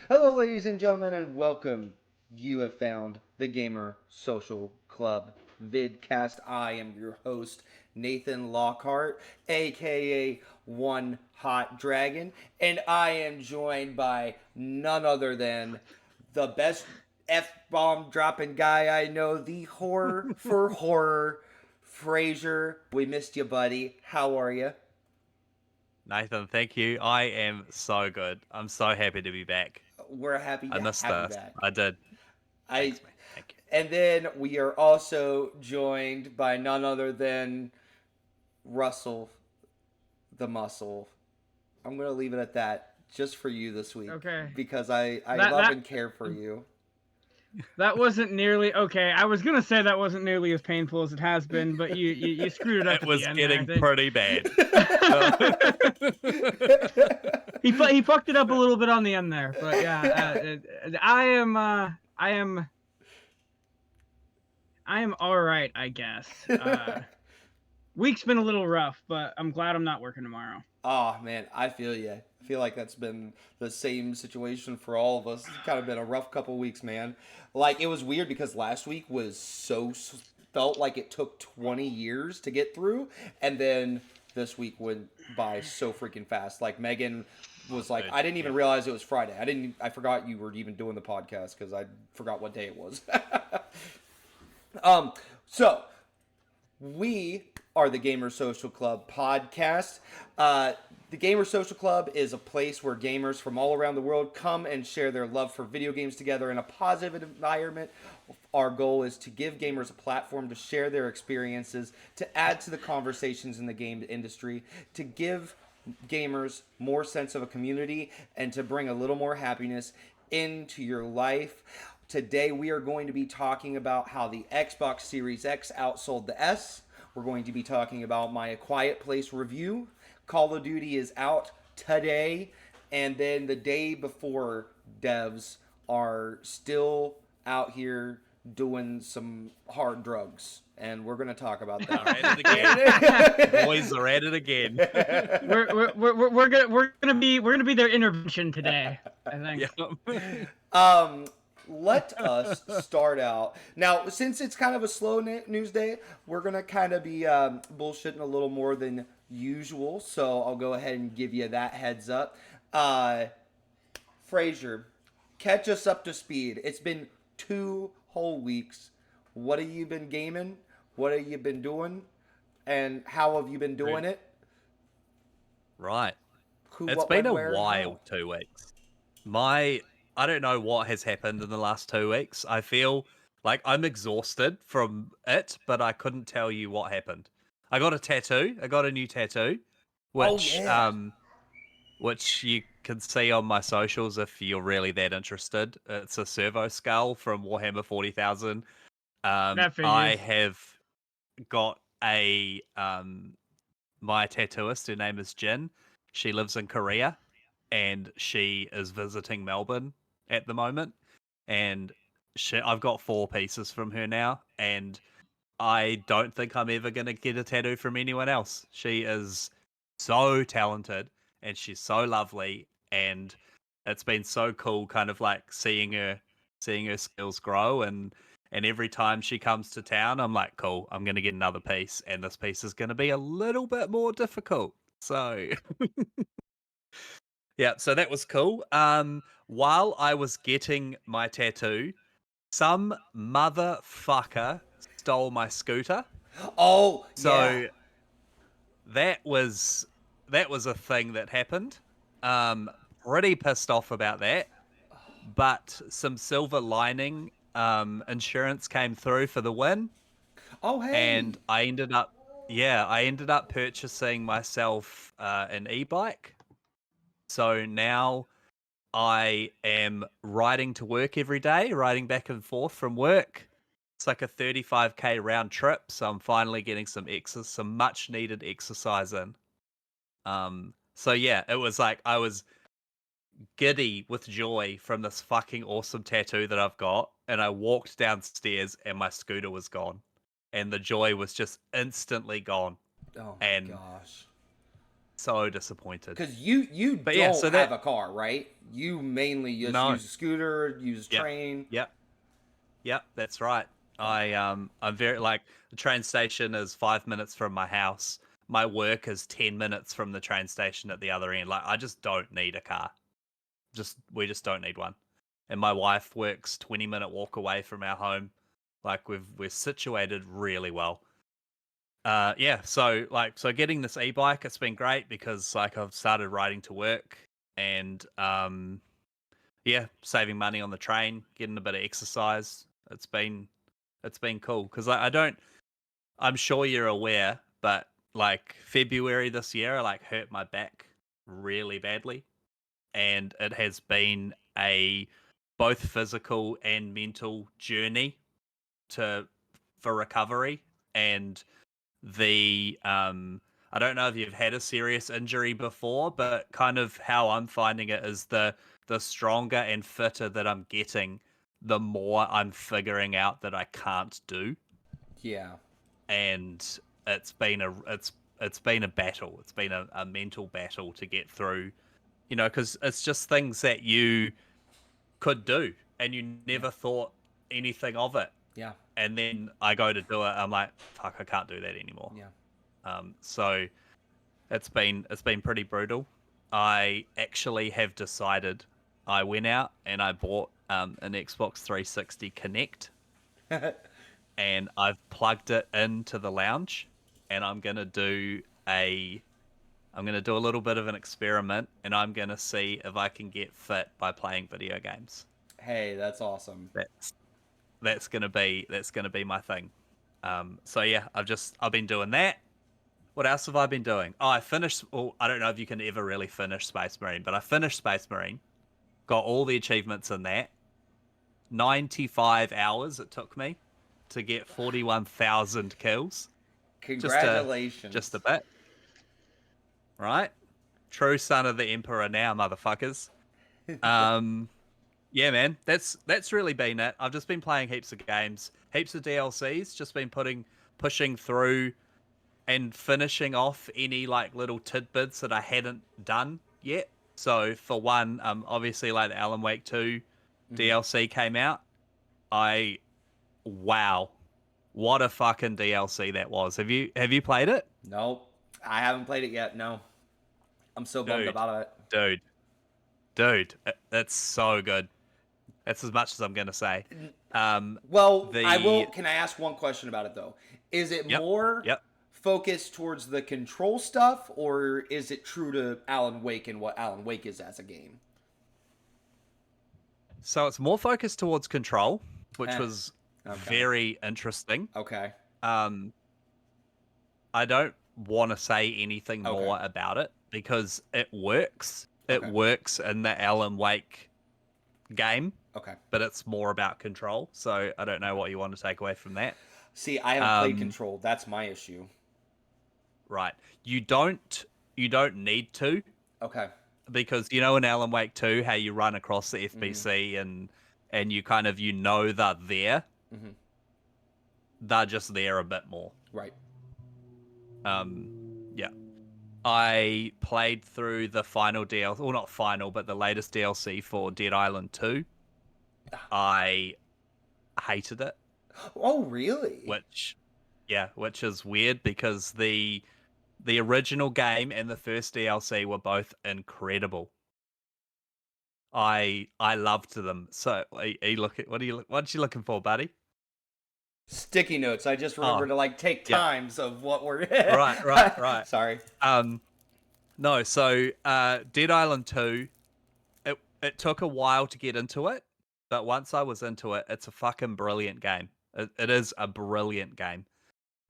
Hello, ladies and gentlemen, and welcome. You have found the Gamer Social Club vidcast. I am your host, Nathan Lockhart, aka One Hot Dragon, and I am joined by none other than the best F bomb dropping guy I know, the horror for horror, Fraser. We missed you, buddy. How are you? Nathan, thank you. I am so good. I'm so happy to be back. We're happy I to missed have you this. back. I did. I Thanks, man. Thank you. And then we are also joined by none other than Russell the Muscle. I'm going to leave it at that just for you this week Okay. because I That love that and care for you. that wasn't nearly okay. I was gonna say that wasn't nearly as painful as it has been, but you screwed it up It at the was end there. I getting think pretty bad. So- he fucked it up a little bit on the end there, but yeah, I am all right, I guess. Week's been a little rough, but I'm glad I'm not working tomorrow. Oh man, I feel you. I feel like that's been the same situation for all of us. It's kind of been a rough couple weeks, man. Like it was weird because last week was felt like it took 20 years to get through, and then this week went by so freaking fast. Like Megan was like, Dude, I didn't yeah. even realize it was Friday. I forgot you were even doing the podcast because I forgot what day it was. um, so we are the Gamer Social Club podcast. The Gamer Social Club is a place where gamers from all around the world come and share their love for video games together in a positive environment. Our goal is to give gamers a platform to share their experiences, to add to the conversations in the game industry, to give gamers more sense of a community, and to bring a little more happiness into your life. Today we are going to be talking about how the Xbox Series X outsold the S. We're going to be talking about my A Quiet Place review. Call of Duty is out today, and then the day before, devs are still out here doing some hard drugs, and we're going to talk about They're at it again. Boys are at it again. We're gonna be their intervention today. I think. Yeah. um, let us start out now. Since it's kind of a slow news day, we're gonna kind of be bullshitting a little more than usual. So I'll go ahead and give you that heads up. Fraser, catch us up to speed. It's been 2 whole weeks. What have you been gaming? What have you been doing? And how have you been doing it? Right. Who, It's what, been when, a where, and how? wild 2 weeks. I don't know what has happened in the last 2 weeks. I feel like I'm exhausted from it, but I couldn't tell you what happened. I got a tattoo. I got a new tattoo, Oh which yeah. which you can see on my socials if you're really that interested. It's a servo skull from Warhammer 40,000. That I figures. have got a my tattooist. Her name is Jin. She lives in Korea, and she is visiting Melbourne at the moment. And I've got 4 pieces from her now, and I don't think I'm ever going to get a tattoo from anyone else. She is so talented and she's so lovely, and it's been so cool kind of like seeing her skills grow, and every time she comes to town I'm like, cool, I'm going to get another piece, and this piece is going to be a little bit more difficult. So yeah, so that was cool. While I was getting my tattoo, some motherfucker stole my scooter. Oh yeah. So that was that was a thing that happened. Um, Pretty pissed off about that, but some silver lining insurance came through for the win, Oh and hey. I ended up purchasing myself an e-bike. So now I am riding to work every day, riding back and forth from work. It's like a 35k round trip, so I'm finally getting some much needed exercise in. So yeah, it was like I was giddy with joy from this fucking awesome tattoo that I've got, and I walked downstairs and my scooter was gone, and the joy was just instantly gone. Oh my And gosh. So disappointed. Because you But don't yeah, so have that a car, right? You mainly just no, use a scooter, use a yep, train. yep, that's right. I'm very like the train station is 5 minutes from my house. My work is 10 minutes from the train station at the other end. Like I just don't need a car. We just don't need one. And my wife works 20-minute walk away from our home. Like we're situated really well. Yeah, so getting this e-bike, it's been great because like I've started riding to work and yeah, saving money on the train, getting a bit of exercise. It's been cool because I don't. I'm sure you're aware, but like February this year, I like hurt my back really badly, and it has been a both physical and mental journey to for recovery. And the I don't know if you've had a serious injury before, but kind of how I'm finding it is the stronger and fitter that I'm getting, the more I'm figuring out that I can't do. Yeah. And it's been it's been a battle. It's been a mental battle to get through, you know, because it's just things that you could do and you Yeah. never thought anything of it. Yeah. And then I go to do it, I'm like, fuck, I can't do that anymore. Yeah. So it's been pretty brutal. I actually have decided. I went out and I bought an Xbox 360 Connect, and I've plugged it into the lounge, and I'm gonna do a little bit of an experiment, and I'm gonna see if I can get fit by playing video games. Hey, that's awesome. That's gonna be my thing. So yeah, I've been doing that. What else have I been doing? Oh, I finished. Well, I don't know if you can ever really finish Space Marine, but I finished Space Marine. Got all the achievements in that. 95 hours it took me to get 41,000 kills. Just Congratulations. a bit, right? True son of the Emperor now, motherfuckers. Um, yeah, man, that's really been it. I've just been playing heaps of games, heaps of DLCs. Just been pushing through and finishing off any like little tidbits that I hadn't done yet. So for one, obviously like the Alan Wake 2 DLC came out. I wow, what a fucking DLC that was. Have you played it? Nope. I haven't played it yet. No. I'm so bummed Dude, about it. dude, that's so good. That's as much as I'm gonna say. Well, I will. The Can I ask one question about it though? Is it Yep, more yep. focused towards the control stuff, or is it true to Alan Wake and what Alan Wake is as a game? So it's more focused towards control, which Eh. was Okay. very interesting. Okay. Um, I don't want to say anything Okay. more about it because it works. It Okay. works in the Alan Wake game, Okay. but it's more about control. So I don't know what you want to take away from that. See, I haven't played Um, Control. That's my issue. right. You don't need to Okay. because you know in Alan Wake 2 how you run across the FBC and you kind of they're there. Mm-hmm. They're just there a bit more. Right. Yeah. I played through the final DLC, well, not final, but the latest DLC for Dead Island 2. I hated it, Oh, really? which is weird because the original game and the first DLC were both incredible. I loved them. So, are you looking? What you looking for, buddy? Sticky notes. I just remember Oh, to like take yeah. times of what we're. Right. Sorry. No, so Dead Island 2, it took a while to get into it, but once I was into it, it's a fucking brilliant game. It is a brilliant game.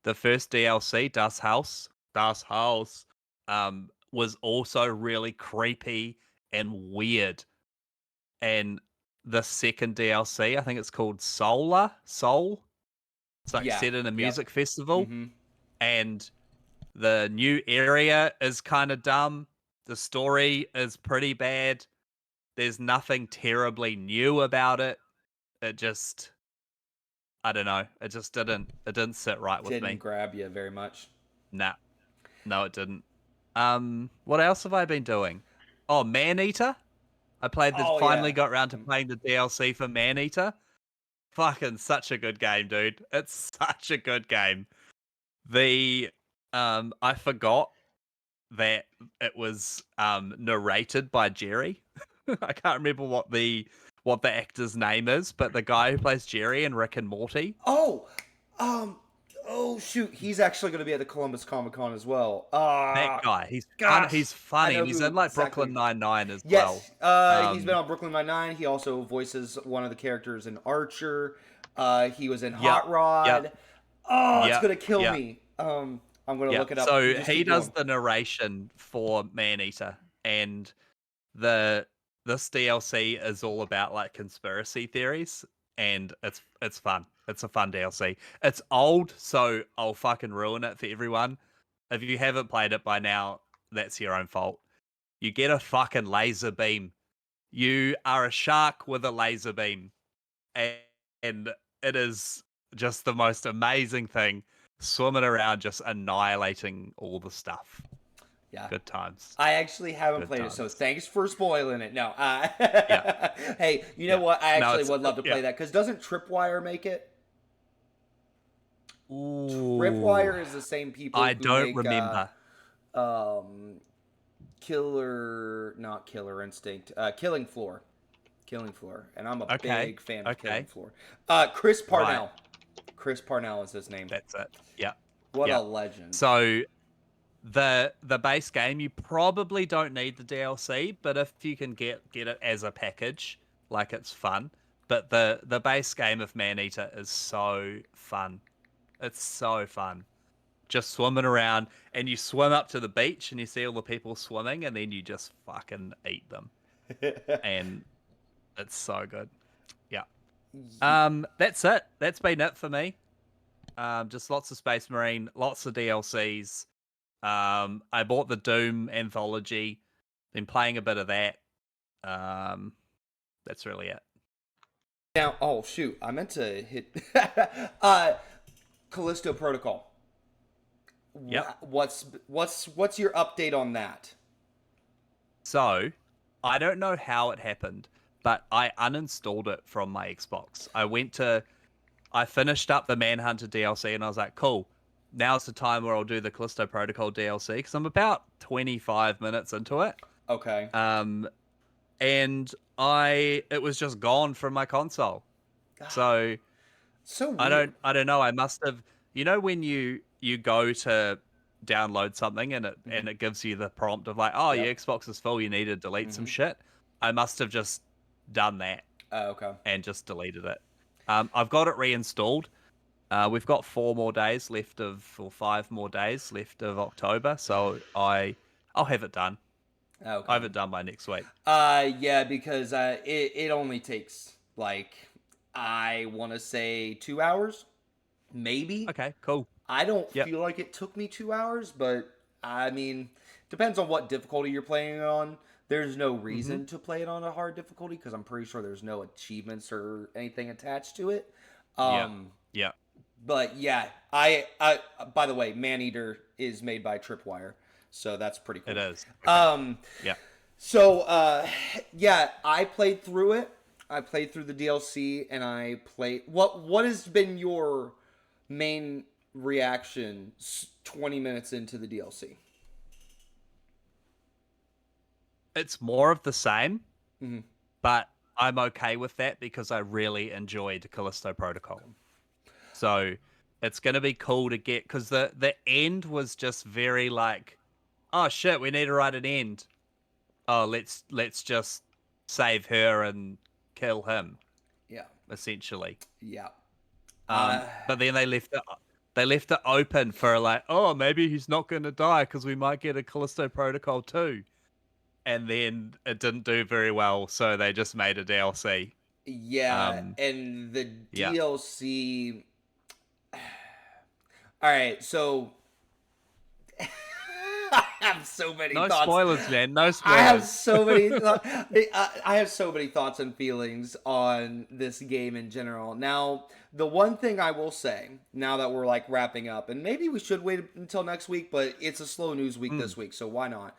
The first DLC, Das House, was also really creepy and weird. And the second DLC, I think it's called Soul. It's like Yeah. set in a Yep. music festival, Mm-hmm. and the new area is kind of dumb. The story is pretty bad. There's nothing terribly new about it. It just, I don't know. It didn't sit right with Didn't me. grab you very much. Nah, no, it didn't. What else have I been doing? Oh, Maneater. I played the Oh finally yeah. got around to playing the DLC for Maneater. Fucking such a good game, dude. It's such a good game. The I forgot that it was narrated by Jerry. I can't remember what the actor's name is, but the guy who plays Jerry in Rick and Morty. Oh, um, oh shoot, he's actually going to be at the Columbus Comic Con as well. That guy, he's fun. Gosh, He's I funny, know and he's who in like exactly. Brooklyn Nine-Nine as well. Yes, he's been on Brooklyn Nine-Nine. He also voices one of the characters in Archer. He was in Yep, Hot Rod. yep, Oh, it's yep, gonna kill yep. me. I'm gonna Yeah, look it up. You so just he keep does going. the narration for Maneater, and this DLC is all about like conspiracy theories, and it's fun. It's a fun DLC. It's old, so I'll fucking ruin it for everyone. If you haven't played it by now, that's your own fault. You get a fucking laser beam. You are a shark with a laser beam, and, and it is just the most amazing thing. Swimming around, just annihilating all the stuff. Yeah. Good times. I actually haven't Good played it, so times. thanks for spoiling it. No, Yeah. hey, you know Yeah. what? I No, actually it's would love to play yeah. that because doesn't Tripwire make it? Ooh. Tripwire is the same people I who don't make remember. Not Killer Instinct, Killing Floor, and I'm a Okay. big fan of Killing Okay. Floor. Chris Right. Parnell. Chris Parnell is his name. That's it. Yeah. What Yeah. a legend. So the base game, you probably don't need the DLC, but if you can get it as a package, like it's fun. But the base game of Maneater is so fun. It's so fun. Just swimming around, and you swim up to the beach and you see all the people swimming, and then you just fucking eat them. And it's so good. Yeah. That's it. That's been it for me. Just lots of Space Marine, lots of DLCs. I bought the Doom anthology. Been playing a bit of that. That's really it. Now, oh shoot, I meant to hit Callisto Protocol. Yep. What's your update on that? So, I don't know how it happened, but I uninstalled it from my Xbox. I finished up the Manhunter DLC and I was like, cool, now's the time where I'll do the Callisto Protocol DLC because I'm about 25 minutes into it. Okay. And it was just gone from my console. So So weird. I don't know. I must have, when you go to download something and it gives you the prompt of like, oh, your Yep. Xbox is full, you need to delete some shit. I must have just done that Okay. and just deleted it. I've got it reinstalled. We've got 5 more days left of October, so I'll have it done. I'll Okay. have it done by next week. Yeah, because it only takes like I want to say 2 hours, maybe. Okay, cool. I don't Yep. feel like it took me 2 hours, but I mean, depends on what difficulty you're playing it on. There's no reason to play it on a hard difficulty because I'm pretty sure there's no achievements or anything attached to it. Yeah. Yeah. But yeah, I by the way, Maneater is made by Tripwire, so that's pretty cool. It is. Okay. Yeah. So yeah, I played through it. I played through the DLC, and I played. What has been your main reaction 20 minutes into the DLC? It's more of the same, Mm-hmm. but I'm okay with that because I really enjoyed Callisto Protocol. So it's going to be cool to get, because the end was just very like, oh shit, we need to write an end. Oh, let's just save her and kill him, Yeah. essentially. Yeah. But then they left it open for like, oh, maybe he's not going to die because we might get a Callisto Protocol 2. And then it didn't do very well, so they just made a DLC. Yeah, and the Yeah. DLC. All right, so I have so many No thoughts. spoilers, man. No I have spoilers. so many. I have so many thoughts and feelings on this game in general. Now, the one thing I will say, now that we're like wrapping up, and maybe we should wait until next week, but it's a slow news week this week, so why not?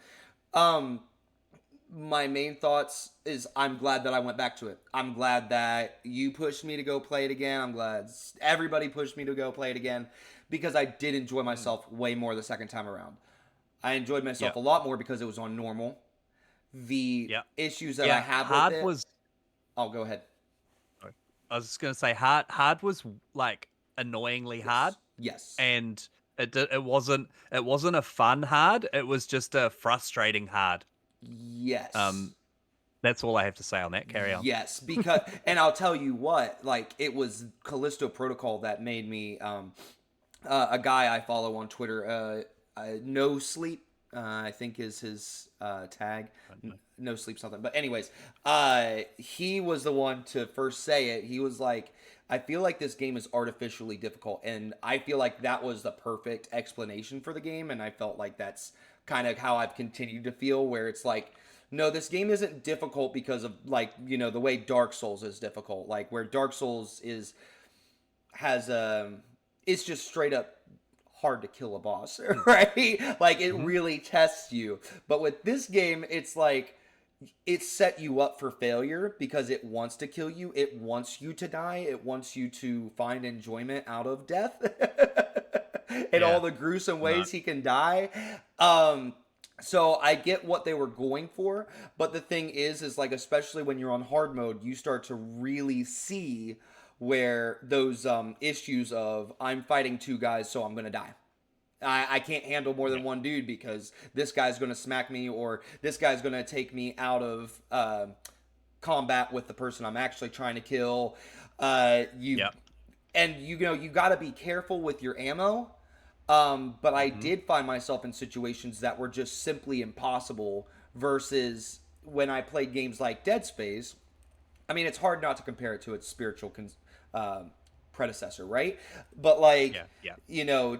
My main thoughts is I'm glad that I went back to it. I'm glad that you pushed me to go play it again. I'm glad everybody pushed me to go play it again because I did enjoy myself way more the second time around. I enjoyed myself a lot more because it was on normal. The issues that I have hard with it... was. Oh, go ahead. I was just gonna say hard was like annoyingly hard, Yes. and it wasn't a fun hard. It was just a frustrating hard. Yes. That's all I have to say on that. Carry on. Yes, because and I'll tell you what, like it was Callisto Protocol that made me a guy I follow on Twitter, No Sleep, I think is his tag. No Sleep something. But anyways, he was the one to first say it. He was like, I feel like this game is artificially difficult, and I feel like that was the perfect explanation for the game, and I felt like that's kind of how I've continued to feel, where it's like, no, this game isn't difficult because of like, you know, the way Dark Souls is difficult, like where Dark Souls has it's just straight up hard to kill a boss, right? Like it really tests you. But with this game, it's like it set you up for failure because it wants to kill you. It wants you to die. It wants you to find enjoyment out of death and all the gruesome ways he can die. So I get what they were going for, but the thing is like, especially when you're on hard mode, you start to really see where those issues of I'm fighting two guys, so I'm going to die. I can't handle more than one dude because this guy's going to smack me, or this guy's going to take me out of combat with the person I'm actually trying to kill. And you know, you got to be careful with your ammo. But I did find myself in situations that were just simply impossible versus when I played games like Dead Space. I mean, it's hard not to compare it to its spiritual predecessor, right? But like, you know,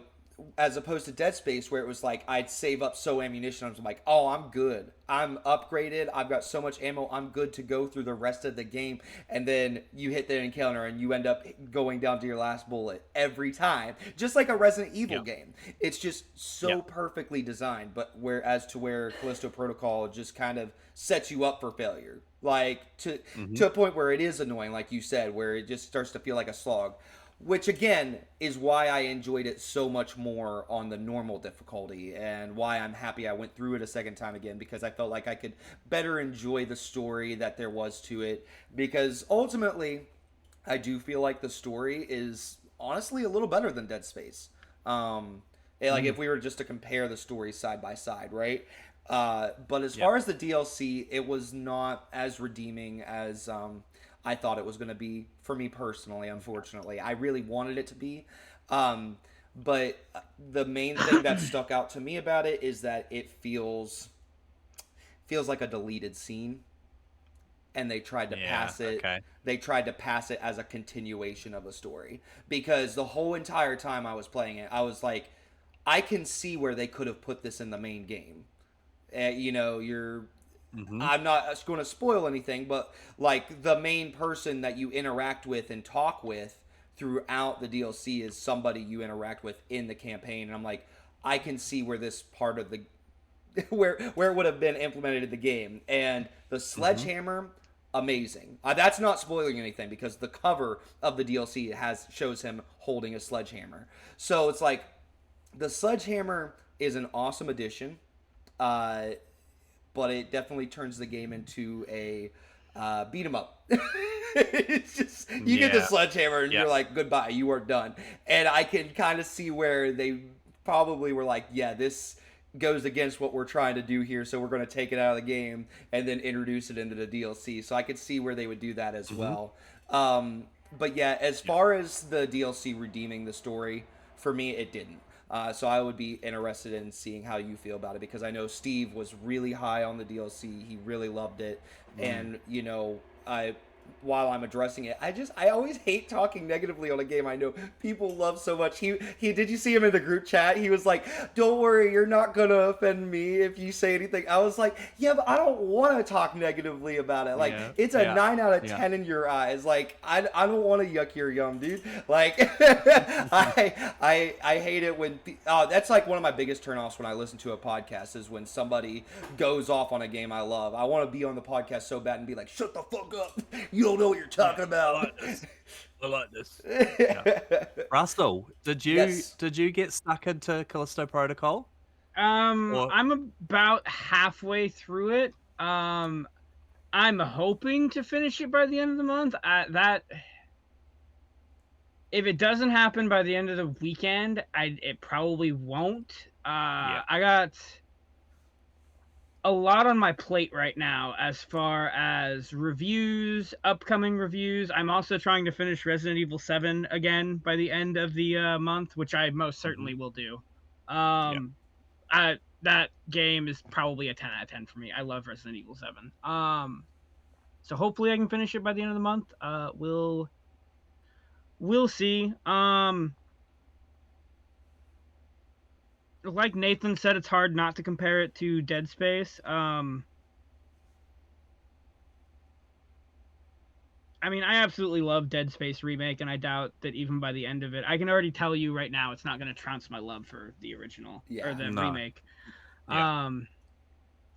as opposed to Dead Space, where it was like I'd save up so ammunition, I was like, oh, I'm good, I'm upgraded, I've got so much ammo, I'm good to go through the rest of the game. And then you hit the encounter and you end up going down to your last bullet every time, just like a Resident Evil game. It's just so perfectly designed. But whereas to where Callisto Protocol just kind of sets you up for failure, like to a point where it is annoying, like you said, where it just starts to feel like a slog. Which, again, is why I enjoyed it so much more on the normal difficulty, and why I'm happy I went through it a second time again, because I felt like I could better enjoy the story that there was to it. Because ultimately, I do feel like the story is honestly a little better than Dead Space. Like if we were just to compare the stories side by side, right? But as far as the DLC, it was not as redeeming as I thought it was going to be for me personally. Unfortunately, I really wanted it to be. But the main thing that stuck out to me about it is that it feels like a deleted scene, and they tried to pass it. They tried to pass it as a continuation of a story, because the whole entire time I was playing it, I was like, I can see where they could have put this in the main game. You know, I'm not going to spoil anything, but like the main person that you interact with and talk with throughout the DLC is somebody you interact with in the campaign. And I'm like, I can see where this part of the where it would have been implemented in the game. And the sledgehammer, amazing. That's not spoiling anything because the cover of the DLC shows him holding a sledgehammer. So it's like the sledgehammer is an awesome addition. But it definitely turns the game into a beat 'em up. It's just, you get the sledgehammer and you're like, goodbye, you are done. And I can kind of see where they probably were like, yeah, this goes against what we're trying to do here, so we're going to take it out of the game and then introduce it into the DLC. So I could see where they would do that as well. But yeah, as far as the DLC redeeming the story, for me, it didn't. So I would be interested in seeing how you feel about it, because I know Steve was really high on the DLC. He really loved it. And, you know, while I'm addressing it, I always hate talking negatively on a game I know people love so much. He did you see him in the group chat? He was like, "Don't worry, you're not gonna offend me if you say anything." I was like, "Yeah, but I don't want to talk negatively about it. Like, Yeah, it's a yeah, 9 out of yeah. 10 in your eyes. Like, I don't want to yuck your yum, dude. Like, I hate it when that's like one of my biggest turnoffs when I listen to a podcast is when somebody goes off on a game I love. I want to be on the podcast so bad and be like, "Shut the fuck up! You don't know what you're talking about." I like this. Russell, did you Yes. get stuck into Callisto Protocol? Or I'm about halfway through it. I'm hoping to finish it by the end of the month. If it doesn't happen by the end of the weekend, it probably won't. I got a lot on my plate right now as far as reviews, upcoming reviews. I'm also trying to finish Resident Evil 7 again by the end of the month, which I most certainly will do. That game is probably a 10 out of 10 for me. I love Resident Evil 7. So hopefully I can finish it by the end of the month. We'll see. Like Nathan said, it's hard not to compare it to Dead Space. I mean, I absolutely love Dead Space Remake, and I doubt that even by the end of it, I can already tell you right now, it's not going to trounce my love for the original or the remake. Yeah.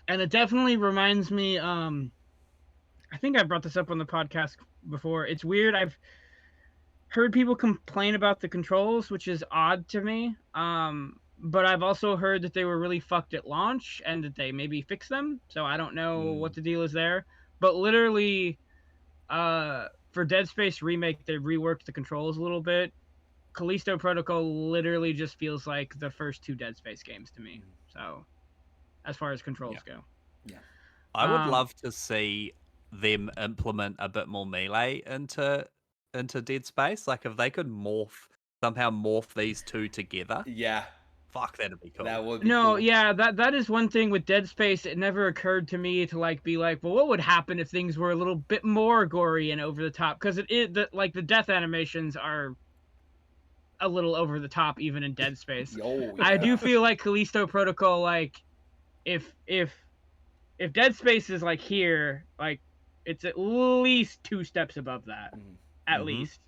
And it definitely reminds me. I think I brought this up on the podcast before. It's weird. I've heard people complain about the controls, which is odd to me. But I've also heard that they were really fucked at launch and that they maybe fixed them. So I don't know what the deal is there. But literally, for Dead Space Remake, they reworked the controls a little bit. Callisto Protocol literally just feels like the first 2 Dead Space games to me. So, as far as controls go. Yeah. I would love to see them implement a bit more melee into Dead Space. Like if they could somehow morph these two together. Yeah. Fuck, that'd be cool. That would be No, cool. yeah, that is one thing with Dead Space. It never occurred to me to be like, well, what would happen if things were a little bit more gory and over the top? Because the death animations are a little over the top even in Dead Space. Oh, yeah. I do feel like Callisto Protocol, like if Dead Space is like here, like it's at least 2 steps above that, at least.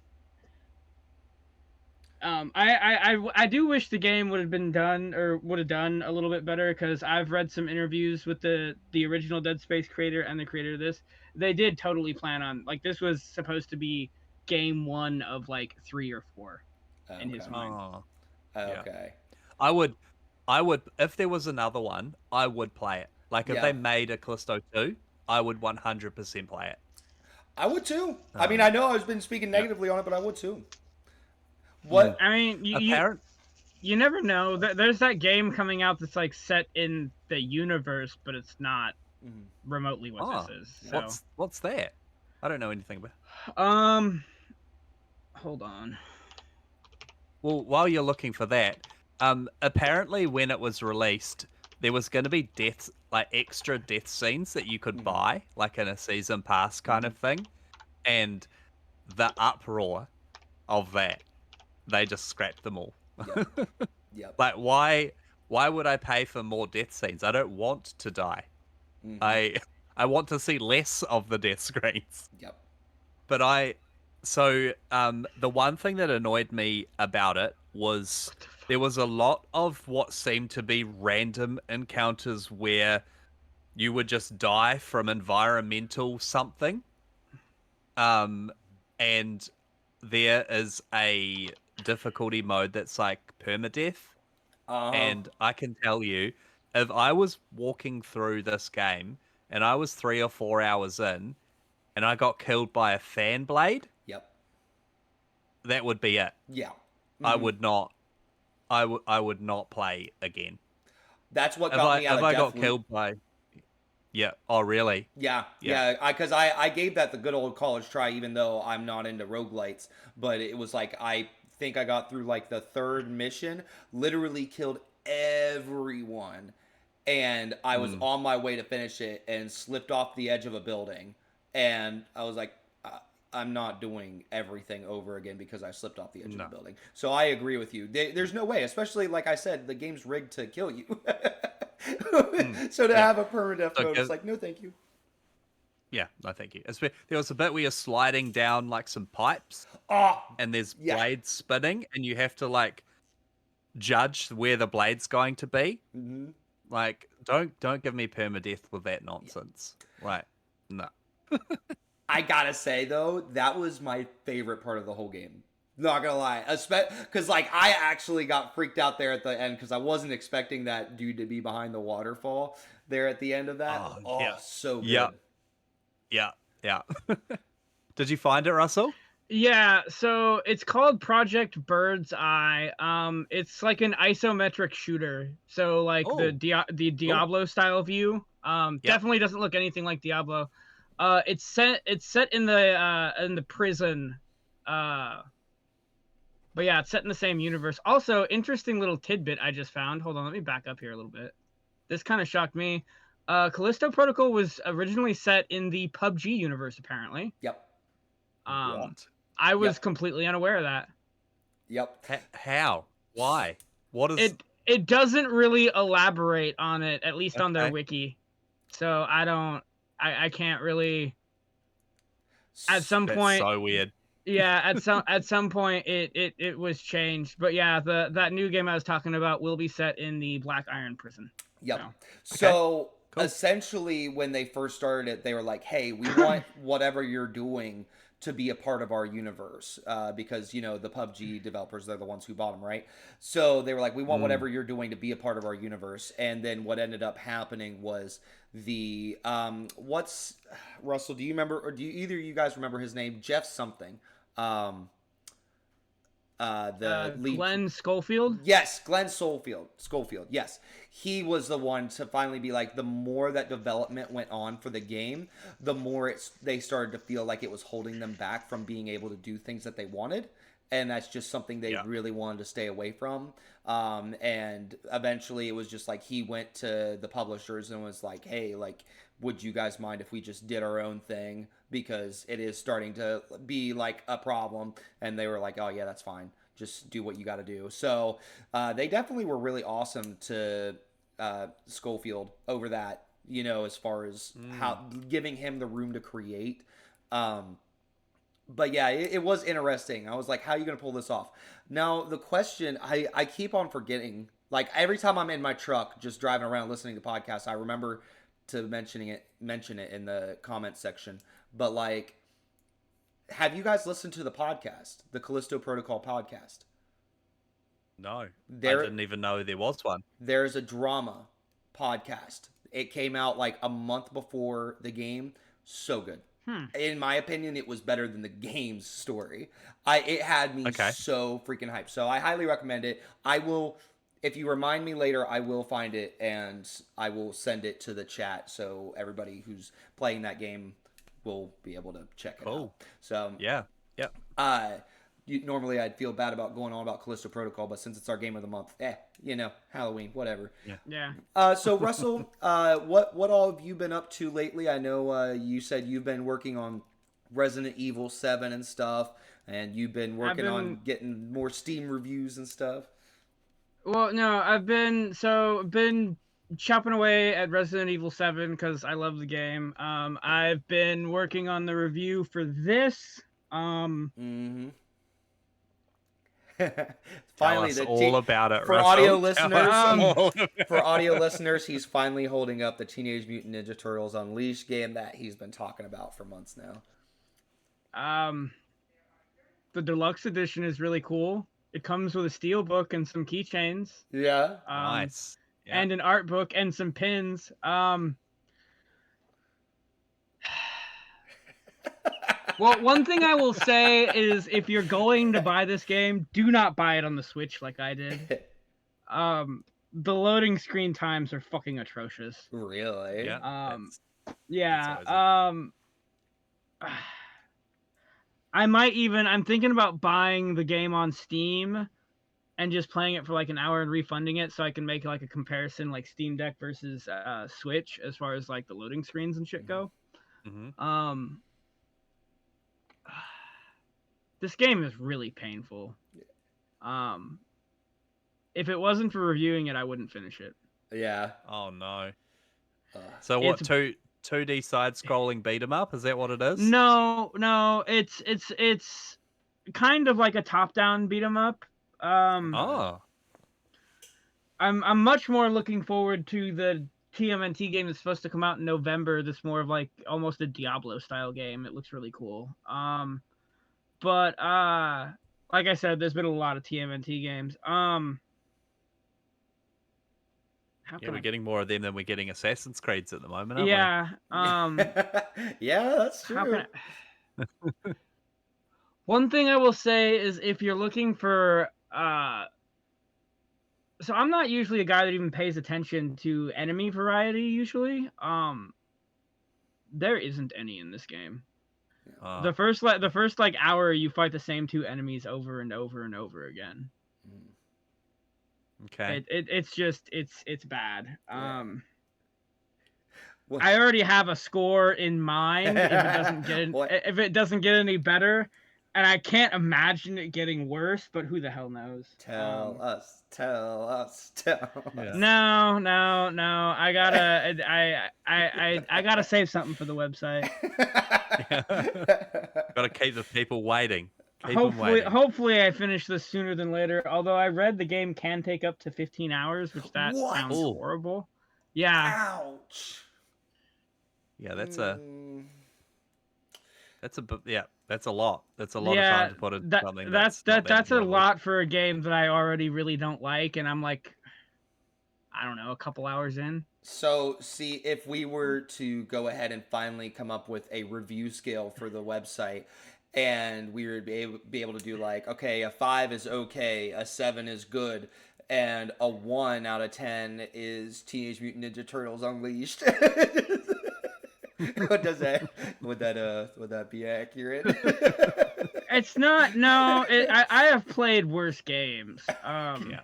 I do wish the game would have done a little bit better, because I've read some interviews with the original Dead Space creator and the creator of this. They did totally plan on, like, this was supposed to be game 1 of like 3 or 4 in his mind. Okay. I would if there was another one, I would play it. Like if they made a Callisto 2, I would 100% play it. I would too. I mean, I know I've been speaking negatively on it, but I would too. What? I mean, you never know. There's that game coming out that's like set in the universe, but it's not remotely what this is. So. What's that? I don't know anything about. Hold on. Well, while you're looking for that, apparently when it was released, there was going to be extra death scenes that you could buy, like in a season pass kind of thing, and the uproar of that, they just scrapped them all. Yep. Like, why would I pay for more death scenes? I don't want to die. I want to see less of the death screens. Yep. But the one thing that annoyed me about it was there was a lot of what seemed to be random encounters where you would just die from environmental something. And there is a difficulty mode that's like permadeath. And I can tell you, if I was walking through this game and I was 3 or 4 hours in and I got killed by a fan blade, that would be it. Yeah. I would not play again. That's what got me out of If I got Deathloop. killed by... Yeah. Oh, really? Yeah. Because I gave that the good old college try, even though I'm not into roguelites. But it was like, I think I got through like the 3rd mission, literally killed everyone. And I was on my way to finish it and slipped off the edge of a building. And I was like, I'm not doing everything over again because I slipped off the edge of No. the building. So I agree with you. There's no way, especially like I said, the game's rigged to kill you. So to have a permadeath mode, it's like, no, thank you. Yeah, no, thank you. There was a bit where you're sliding down like some pipes, and there's blades spinning, and you have to like judge where the blade's going to be. Mm-hmm. Like, don't give me permadeath with that nonsense. Right? No. I gotta say though, that was my favorite part of the whole game. Not gonna lie, because like I actually got freaked out there at the end because I wasn't expecting that dude to be behind the waterfall there at the end of that. Yeah. So good. Yeah. Did you find it, Russell? Yeah, so it's called Project Bird's Eye. It's like an isometric shooter. So like the Diablo style view. Definitely doesn't look anything like Diablo. It's set in the prison. But yeah, it's set in the same universe. Also, interesting little tidbit I just found. Hold on, let me back up here a little bit. This kind of shocked me. Callisto Protocol was originally set in the PUBG universe, apparently. Yep. What? I was completely unaware of that. Yep. How? Why? What is it? It doesn't really elaborate on it, at least on their wiki. So I can't really. At some point, so weird. Yeah, at some point it was changed, but yeah, that new game I was talking about will be set in the Black Iron prison. Yep. So essentially, when they first started it, they were like, "Hey, we want whatever you're doing to be a part of our universe," because you know the PUBG developers, they're the ones who bought them, right? So they were like, "We want whatever you're doing to be a part of our universe." And then what ended up happening was the what's Russell? Do you remember, or do either of you guys remember his name? Jeff something. The lead... Glenn Schofield. Yes, Glenn Schofield. Yes, he was the one to finally be like, the more that development went on for the game, the more they started to feel like it was holding them back from being able to do things that they wanted, and that's just something they really wanted to stay away from. And eventually, it was just like he went to the publishers and was like, "Hey, like, would you guys mind if we just did our own thing? Because it is starting to be like a problem." And they were like, "Oh yeah, that's fine. Just do what you got to do." So they definitely were really awesome to Schofield over that, you know, as far as how giving him the room to create. But yeah, it was interesting. I was like, how are you going to pull this off? Now, the question, I keep on forgetting. Like, every time I'm in my truck just driving around listening to podcasts, I remember to mention it in the comment section. But, like, have you guys listened to the podcast, the Callisto Protocol podcast? No. I didn't even know there was one. There's a drama podcast. It came out, like, a month before the game. So good. In my opinion, it was better than the game's story. It had me so freaking hyped. So I highly recommend it. I will, if you remind me later, I will find it and I will send it to the chat so everybody who's playing that game will be able to check it out. So yeah. Normally I'd feel bad about going on about Callisto Protocol, but since it's our game of the month, you know, Halloween, whatever. Yeah. So Russell, what all have you been up to lately? I know you said you've been working on Resident Evil 7 and stuff, and you've been working on getting more Steam reviews and stuff. Well, no, I've been chopping away at Resident Evil 7 because I love the game. I've been working on the review for this. Finally, all about it for Russell. audio listeners. For audio listeners, he's finally holding up the Teenage Mutant Ninja Turtles Unleashed game that he's been talking about for months now. The deluxe edition is really cool. It comes with a steel book and some keychains. Yeah, nice. Yeah. And an art book and some pins. Well, one thing I will say is if you're going to buy this game, do not buy it on the Switch like I did. The loading screen times are fucking atrocious. Really? Yeah. I'm thinking about buying the game on Steam and just playing it for like an hour and refunding it so I can make like a comparison like Steam Deck versus Switch as far as like the loading screens and shit go. This game is really painful. If it wasn't for reviewing it, I wouldn't finish it. Yeah. Oh no. Uh, So what? It's 2D side scrolling beat 'em up? Is that what it is? no, it's kind of like a top down beat 'em up. Oh. I'm much more looking forward to the TMNT game that's supposed to come out in November. That's more of like almost a Diablo style game. It looks really cool. But like I said, there's been a lot of TMNT games. We're getting more of them than we're getting Assassin's Creeds at the moment, aren't yeah. yeah, that's true. How can I... One thing I will say is if you're looking for so I'm not usually a guy that even pays attention to enemy variety usually. There isn't any in this game. we? The first like hour you fight the same two enemies over and over and over again. Okay. It's bad. Yeah. I already have a score in mind if it doesn't get any better, and I can't imagine it getting worse. But who the hell knows? Tell us. Yeah. No. I gotta save something for the website. Got to keep the people waiting. Keep them waiting. Hopefully I finish this sooner than later. Although I read the game can take up to 15 hours, which sounds horrible. Yeah. Ouch. Yeah, that's a lot. That's a lot of Yeah, time to put in something. that's not that a enjoyable. lot for a game that I already really don't like, and I'm like, I don't know, a couple hours in. So, see, if we were to go ahead and finally come up with a review scale for the website, and we would be able to do like, okay, a 5 is okay, a 7 is good, and a 1 out of 10 is Teenage Mutant Ninja Turtles Unleashed. Would that be accurate? It's not. No, I have played worse games. Yeah.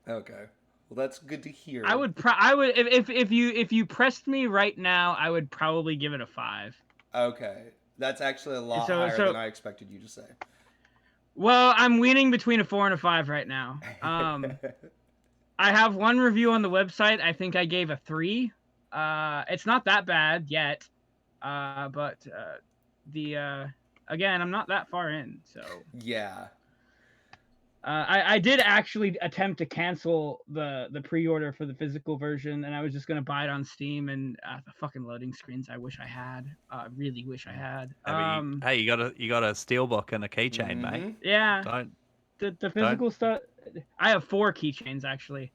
Okay. Well, that's good to hear. I would if you pressed me right now, I would probably give it a 5. Okay. That's actually a lot higher than I expected you to say. Well, I'm leaning between a 4 and a 5 right now. I have one review on the website. I think I gave a 3. It's not that bad yet. But again, I'm not that far in, so. Yeah. I did actually attempt to cancel the pre-order for the physical version, and I was just gonna buy it on Steam. And the fucking loading screens, I wish I had. Really wish I had. Hey, you got a steelbook and a keychain, mate. Yeah. The physical stuff. I have 4 keychains actually.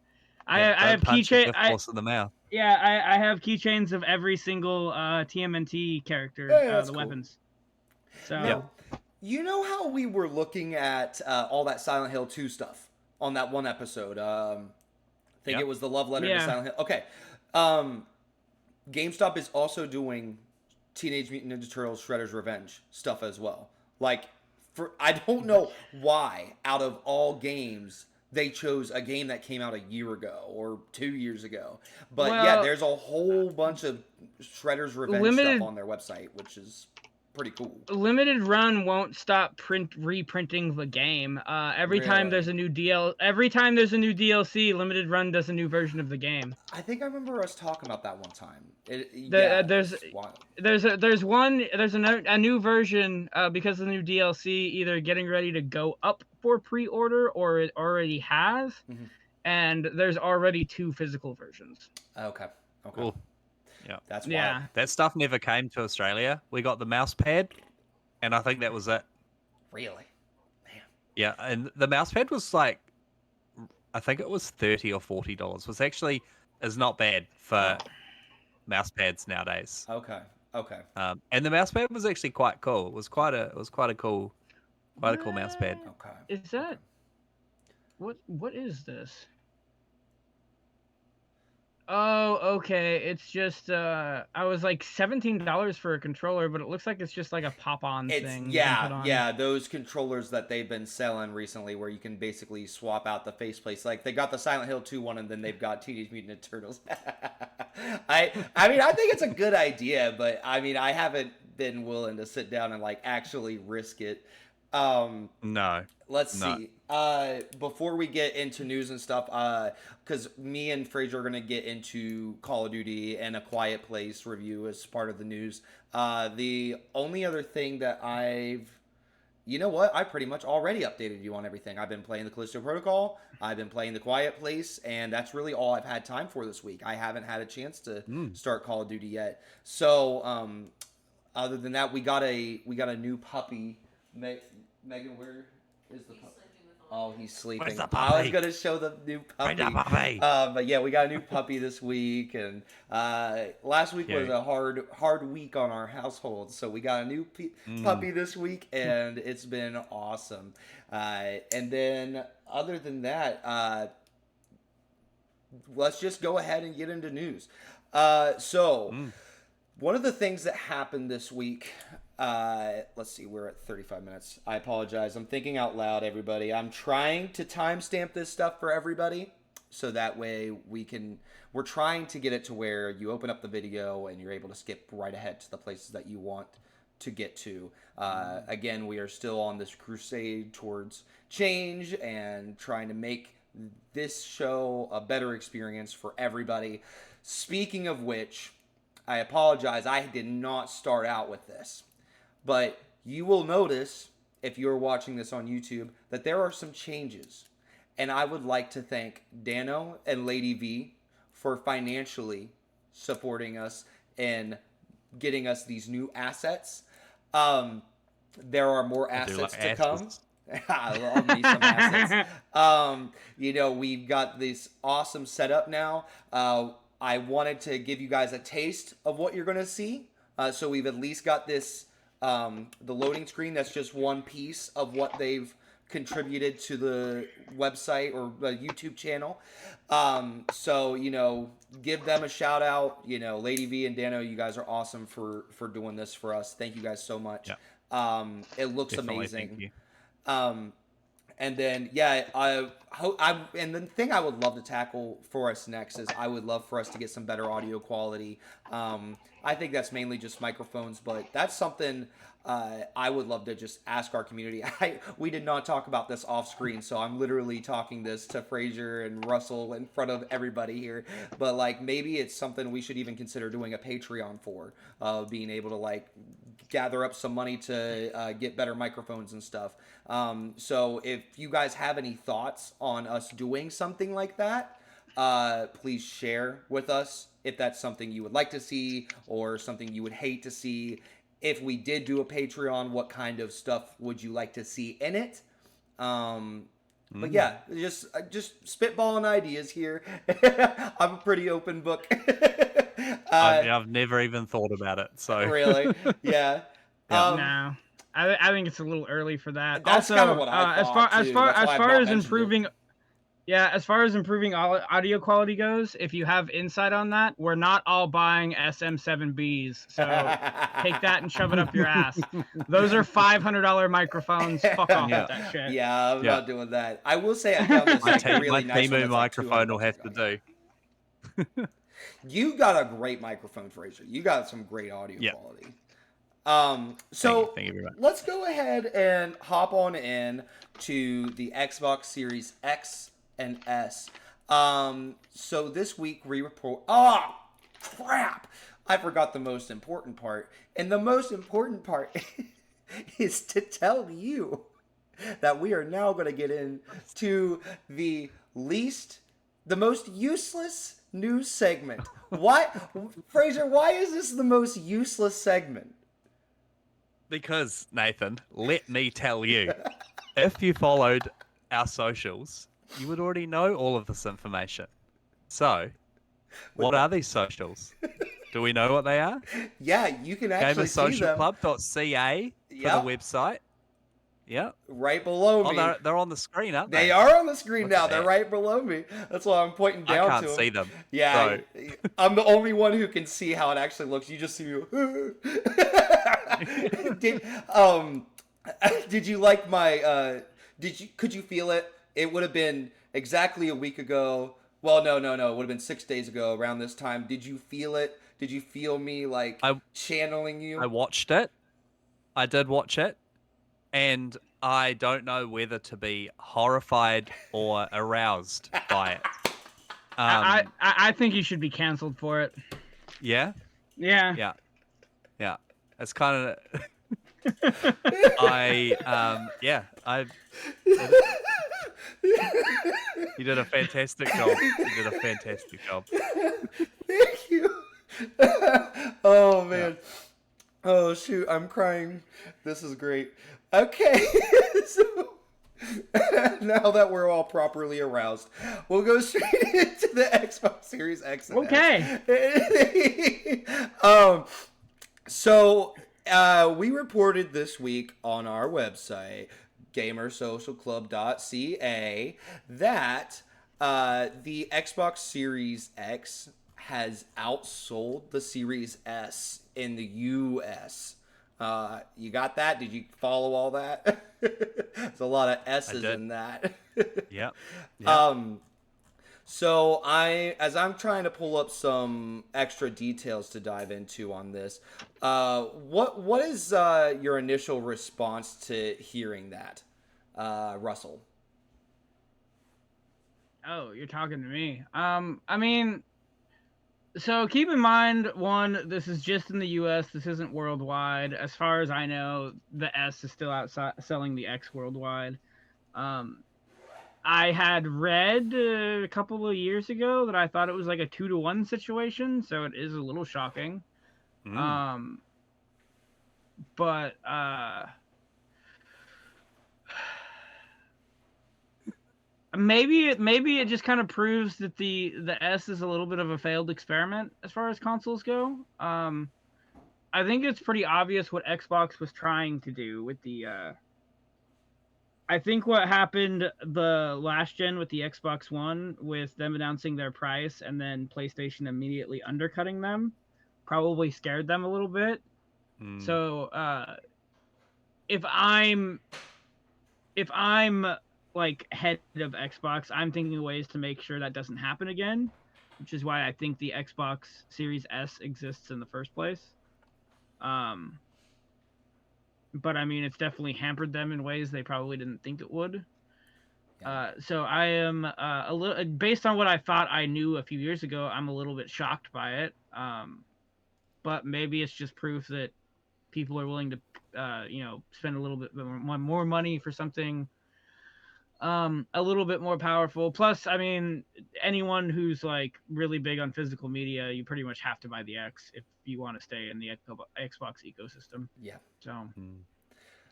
I have keychains. In the mouth. Yeah, I have keychains of every single TMNT character, the cool. weapons. So. Yeah. You know how we were looking at all that Silent Hill 2 stuff on that one episode? I think it was the love letter to Silent Hill. Okay. GameStop is also doing Teenage Mutant Ninja Turtles Shredder's Revenge stuff as well. Like, I don't know why, out of all games, they chose a game that came out a year ago or 2 years ago. But there's a whole bunch of Shredder's Revenge stuff on their website, which is pretty cool. Limited Run won't stop reprinting the game. Every time there's a new DLC, Limited Run does a new version of the game. I think I remember us talking about that one time. There's a new version because of the new DLC either getting ready to go up for pre-order or it already has, and there's already 2 physical versions. Okay. Cool. Yeah, that's why that stuff never came to Australia. We got the mouse pad, and I think that was it. Really? Man. Yeah, and the mouse pad was like, I think it was $30 or $40. Which actually is not bad for mouse pads nowadays. Okay. And the mouse pad was actually quite cool. It was quite a cool mouse pad. Okay. Is that what is this? Oh, okay. It's just I was like $17 for a controller, but it looks like it's just like a pop-on thing. Yeah, those controllers that they've been selling recently where you can basically swap out the faceplates. Like they got the Silent Hill 2 one and then they've got Teenage Mutant Ninja Turtles. I mean, I think it's a good idea, but I mean, I haven't been willing to sit down and like actually risk it. No. Let's No. see. Before we get into news and stuff, because me and Fraser are gonna get into Call of Duty and A Quiet Place review as part of the news. The only other thing that you know what? I pretty much already updated you on everything. I've been playing the Callisto Protocol. I've been playing The Quiet Place, and that's really all I've had time for this week. I haven't had a chance to start Call of Duty yet. So, other than that, we got a new puppy. Megan, where is the puppy? Oh, he's sleeping. Where's the I was puppy? gonna show the new puppy. Bring the puppy. But yeah, we got a new puppy this week, and last week was a hard week on our household. So we got a new puppy this week, and it's been awesome. And then other than that, let's just go ahead and get into news. One of the things that happened this week, let's see, we're at 35 minutes. I apologize. I'm thinking out loud, everybody. I'm trying to timestamp this stuff for everybody so that way we're trying to get it to where you open up the video and you're able to skip right ahead to the places that you want to get to. Again, we are still on this crusade towards change and trying to make this show a better experience for everybody. Speaking of which, I apologize, I did not start out with this. But you will notice, if you're watching this on YouTube, that there are some changes. And I would like to thank Dano and Lady V for financially supporting us and getting us these new assets. There are more assets to come. I love me some assets. We've got this awesome setup now. I wanted to give you guys a taste of what you're going to see. So we've at least got this, the loading screen. That's just one piece of what they've contributed to the website or the YouTube channel. Give them a shout out. Lady V and Dano, you guys are awesome for doing this for us. Thank you guys so much. Yeah. It looks definitely amazing. Thank you. And then, and the thing I would love to tackle for us next is I would love for us to get some better audio quality. I think that's mainly just microphones, but that's something I would love to just ask our community. We did not talk about this off screen, so I'm literally talking this to Fraser and Russell in front of everybody here. But maybe it's something we should even consider doing a Patreon for, being able to gather up some money to get better microphones and stuff. So if you guys have any thoughts on us doing something like that, please share with us if that's something you would like to see or something you would hate to see. If we did do a Patreon, what kind of stuff would you like to see in it? But yeah, just spitballing ideas here. I'm a pretty open book. I've never even thought about it. So really, yeah. No, I think it's a little early for that. That's kind of what I thought as far as improving. Yeah, as far as improving audio quality goes, if you have insight on that, we're not all buying SM7Bs. So take that and shove it up your ass. Those are $500 microphones. Fuck off with that shit. Yeah, I'm not doing that. I will say I found this really nice one. My microphone will have to do. You got a great microphone, Fraser. You got some great audio quality. Thank you very much. Let's go ahead and hop on in to the Xbox Series X and S. So this week we report. Oh, crap! I forgot the most important part. And the most important part is to tell you that we are now going to get into the most useless news segment. Why, Fraser, why is this the most useless segment? Because, Nathan, let me tell you, if you followed our socials, you would already know all of this information. So, what are these socials? Do we know what they are? Yeah, you can actually see them. GamerSocialClub.ca for the website. Yeah. Right below me. Oh, they're on the screen, aren't they? They are on the screen now. They're right below me. That's why I'm pointing down to them. I can't see them. Yeah, so. I'm the only one who can see how it actually looks. You just see me. Did you like my? Could you feel it? It would have been exactly a week ago. Well, no. It would have been 6 days ago around this time. Did you feel it? Did you feel me like I channeling you? I watched it. I did watch it, and I don't know whether to be horrified or aroused by it. I think you should be canceled for it. Yeah, Yeah. yeah, yeah. It's kind of I you did a fantastic job. You did a fantastic job. Thank you. Oh Yeah. man. Oh shoot, I'm crying. This is great. Okay. So now that we're all properly aroused, we'll go straight into the Xbox Series X. And Okay. S. We reported this week on our website, gamersocialclub.ca, that the Xbox Series X has outsold the Series S in the US. You got that? Did you follow all that? There's a lot of S's in that. Yeah. So as I'm trying to pull up some extra details to dive into on this, what is your initial response to hearing that, Russell? Oh, you're talking to me. I mean, so keep in mind, one, this is just in the U.S. This isn't worldwide. As far as I know, the S is still outside selling the X worldwide. I had read a couple of years ago that I thought it was like a 2-to-1 situation, so it is a little shocking. But maybe it just kind of proves that the S is a little bit of a failed experiment as far as consoles go. I think it's pretty obvious what Xbox was trying to do with the I think what happened the last gen with the Xbox One, with them announcing their price and then PlayStation immediately undercutting them, probably scared them a little bit. So if I'm like head of Xbox, I'm thinking of ways to make sure that doesn't happen again, which is why I think the Xbox Series S exists in the first place. But I mean, it's definitely hampered them in ways they probably didn't think it would. So I am a little, based on what I thought I knew a few years ago, I'm a little bit shocked by it. But maybe it's just proof that people are willing to, spend a little bit more money for something a little bit more powerful. Plus, I mean, anyone who's like really big on physical media, you pretty much have to buy the X if you want to stay in the Xbox ecosystem. Yeah. So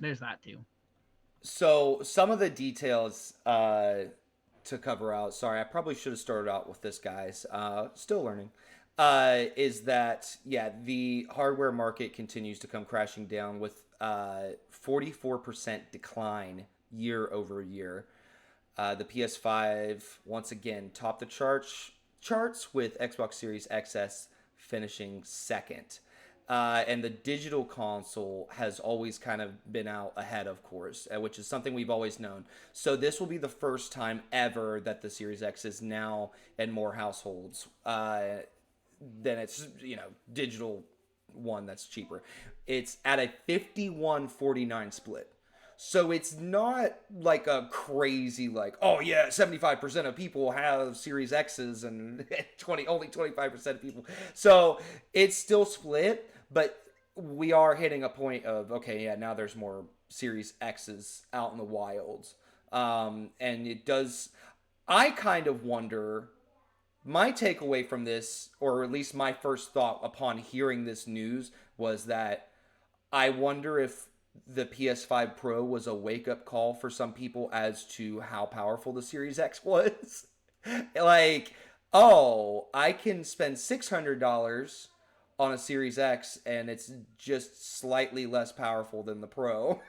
there's that too. So some of the details to cover out. Sorry, I probably should have started out with this, guys. Still learning. Is that the hardware market continues to come crashing down with 44% decline year over year. The PS5 once again topped the charts with Xbox Series XS finishing second. And the digital console has always kind of been out ahead, of course, which is something we've always known. So this will be the first time ever that the Series X is now in more households than its digital one that's cheaper. It's at a 51-49 split. So it's not like a crazy oh yeah, 75% of people have Series X's and only 25% of people. So it's still split, but we are hitting a point of now there's more Series X's out in the wilds. And it does, I kind of wonder, my takeaway from this, or at least my first thought upon hearing this news, was that I wonder if the PS5 Pro was a wake-up call for some people as to how powerful the Series X was. Like, oh, I can spend $600 on a Series X and it's just slightly less powerful than the Pro.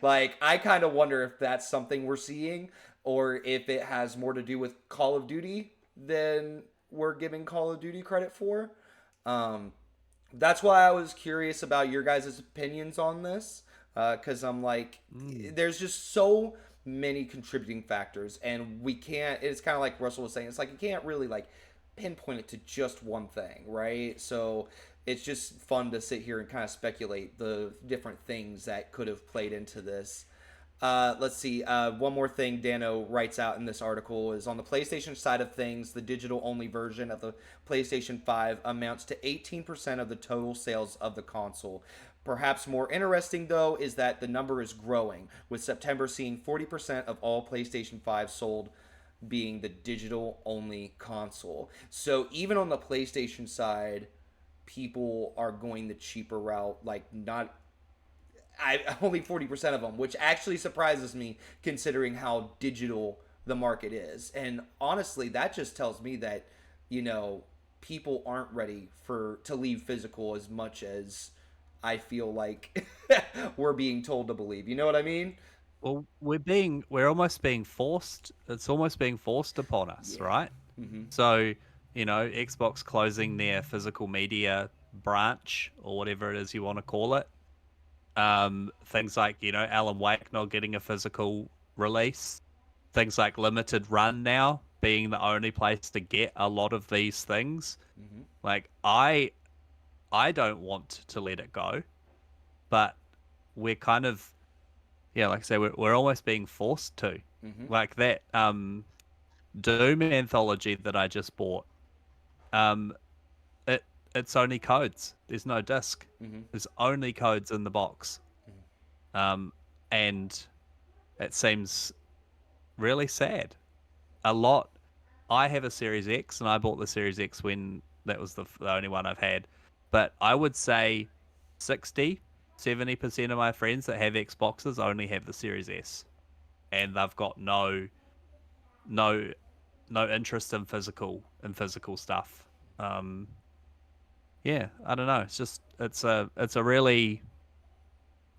Like, I kind of wonder if that's something we're seeing, or if it has more to do with Call of Duty than we're giving Call of Duty credit for. That's why I was curious about your guys' opinions on this. Because I'm like, there's just so many contributing factors, and we can't. It's kind of like Russell was saying. It's like you can't really pinpoint it to just one thing, right? So it's just fun to sit here and kind of speculate the different things that could have played into this. Let's see. One more thing Dano writes out in this article is on the PlayStation side of things, the digital only version of the PlayStation 5 amounts to 18% of the total sales of the console. Perhaps more interesting, though, is that the number is growing, with September seeing 40% of all PlayStation 5 sold being the digital only console. So even on the PlayStation side, people are going the cheaper route, like not only 40% of them, which actually surprises me considering how digital the market is. And honestly, that just tells me that, people aren't ready to leave physical as much as I feel like we're being told to believe. You know what I mean? Well, we're almost being forced. It's almost being forced upon us, Yeah. right? Mm-hmm. So, Xbox closing their physical media branch or whatever it is you want to call it. Things like, Alan Wake not getting a physical release. Things like limited run now being the only place to get a lot of these things. Mm-hmm. Like I don't want to let it go, but we're kind of, yeah, like I say, we're almost being forced to. Mm-hmm. Like that Doom anthology that I just bought. Um, it's only codes. There's no disc. Mm-hmm. There's only codes in the box. And it seems really sad. A lot. I have a Series X, and I bought the Series X when that was the only one I've had. But I would say 60-70% of my friends that have Xboxes only have the Series S, and they've got no interest in physical stuff. Yeah, I don't know. It's just it's a really,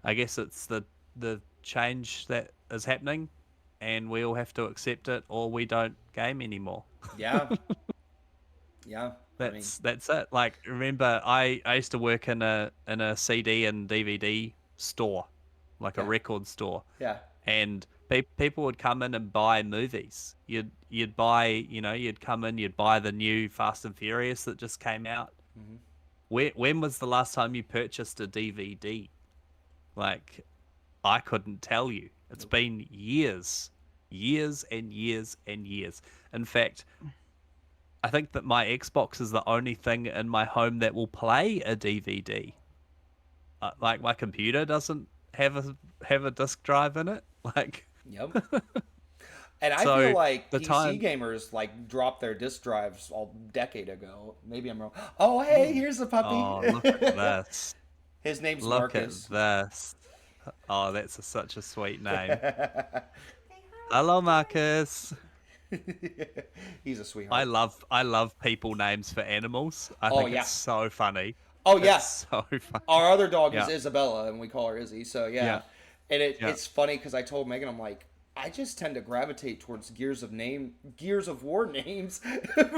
I guess it's the change that is happening, and we all have to accept it, or we don't game anymore. Yeah. Yeah. That's it. Like, remember, I used to work in a CD and DVD store, like a Yeah. record store, Yeah. and people would come in and buy movies. You'd buy, you'd come in, you'd buy the new Fast and Furious that just came out. Mm-hmm. When was the last time you purchased a DVD? Like, I couldn't tell you. It's been years, years and years and years. In fact, I think that my Xbox is the only thing in my home that will play a DVD. Like, my computer doesn't have a disk drive in it. Like, Yep. And I feel so like the PC time. gamers like dropped their disk drives a decade ago. Maybe I'm wrong. Oh, hey, here's the puppy. Oh, look at this! His name's Look Marcus. at this! Oh, that's such a sweet name. Hello, Marcus. He's a I sweetheart. love people names for animals. I Oh think yeah. it's so funny. Oh yeah. It's so funny. Our other dog is Yeah. Isabella, and we call her Izzy. So yeah, Yeah. and Yeah. it's funny because I told Megan, I'm like, I just tend to gravitate towards Gears of War names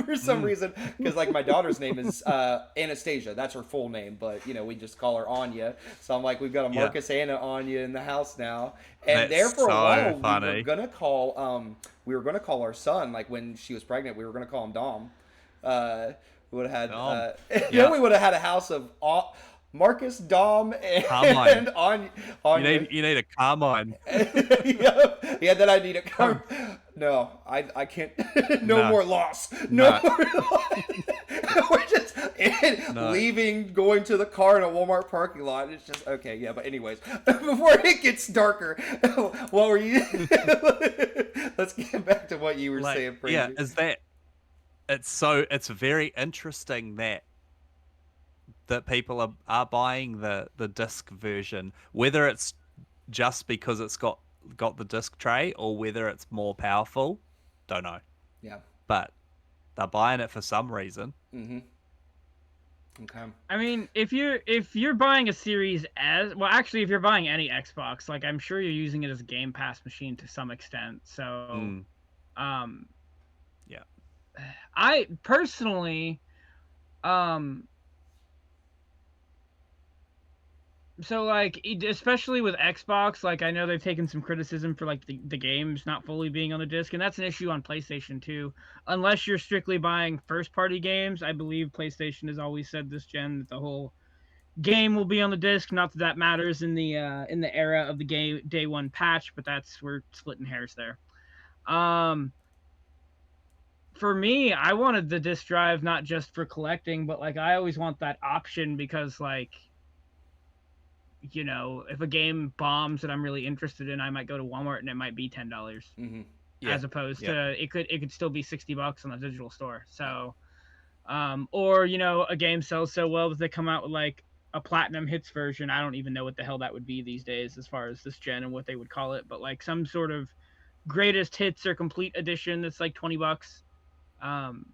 for some reason. Because like my daughter's name is Anastasia, that's her full name, but we just call her Anya. So I'm like, we've got a Yeah. Marcus Anna Anya in the house now, and That's there for a so while funny. we were gonna call our son, like when she was pregnant, we were gonna call him Dom. We would have had Dom. then Yeah. we would have had a house of Marcus, Dom, Carmine. and Anya. You need a Carmine. Yeah, then I need a car. No, I can't. No more loss. No more loss. We're just leaving, going to the car in a Walmart parking lot. It's just okay. Yeah, but anyways, before it gets darker, what were you? Let's get back to what you were saying, Fraser. Yeah, is that it's very interesting that people are buying the disc version, whether it's just because it's got the disc tray or whether it's more powerful, don't know. Yeah. But they're buying it for some reason. Mm-hmm. Okay. I mean, if you're buying a Series S, well, actually, if you're buying any Xbox, like I'm sure you're using it as a Game Pass machine to some extent. So, Yeah. I personally, So like especially with Xbox, like I know they've taken some criticism for like the games not fully being on the disc, and that's an issue on PlayStation too. Unless you're strictly buying first party games, I believe PlayStation has always said this gen that the whole game will be on the disc. Not that that matters in the era of the game day one patch, but we're splitting hairs there. For me, I wanted the disc drive not just for collecting, but like I always want that option because like if a game bombs that I'm really interested in, I might go to Walmart and it might be $10. Mm-hmm. Yeah. As opposed Yeah. to it could still be $60 on the digital store. So or a game sells so well that they come out with like a platinum hits version. I don't even know what the hell that would be these days as far as this gen and what they would call it, but like some sort of greatest hits or complete edition that's like $20. Um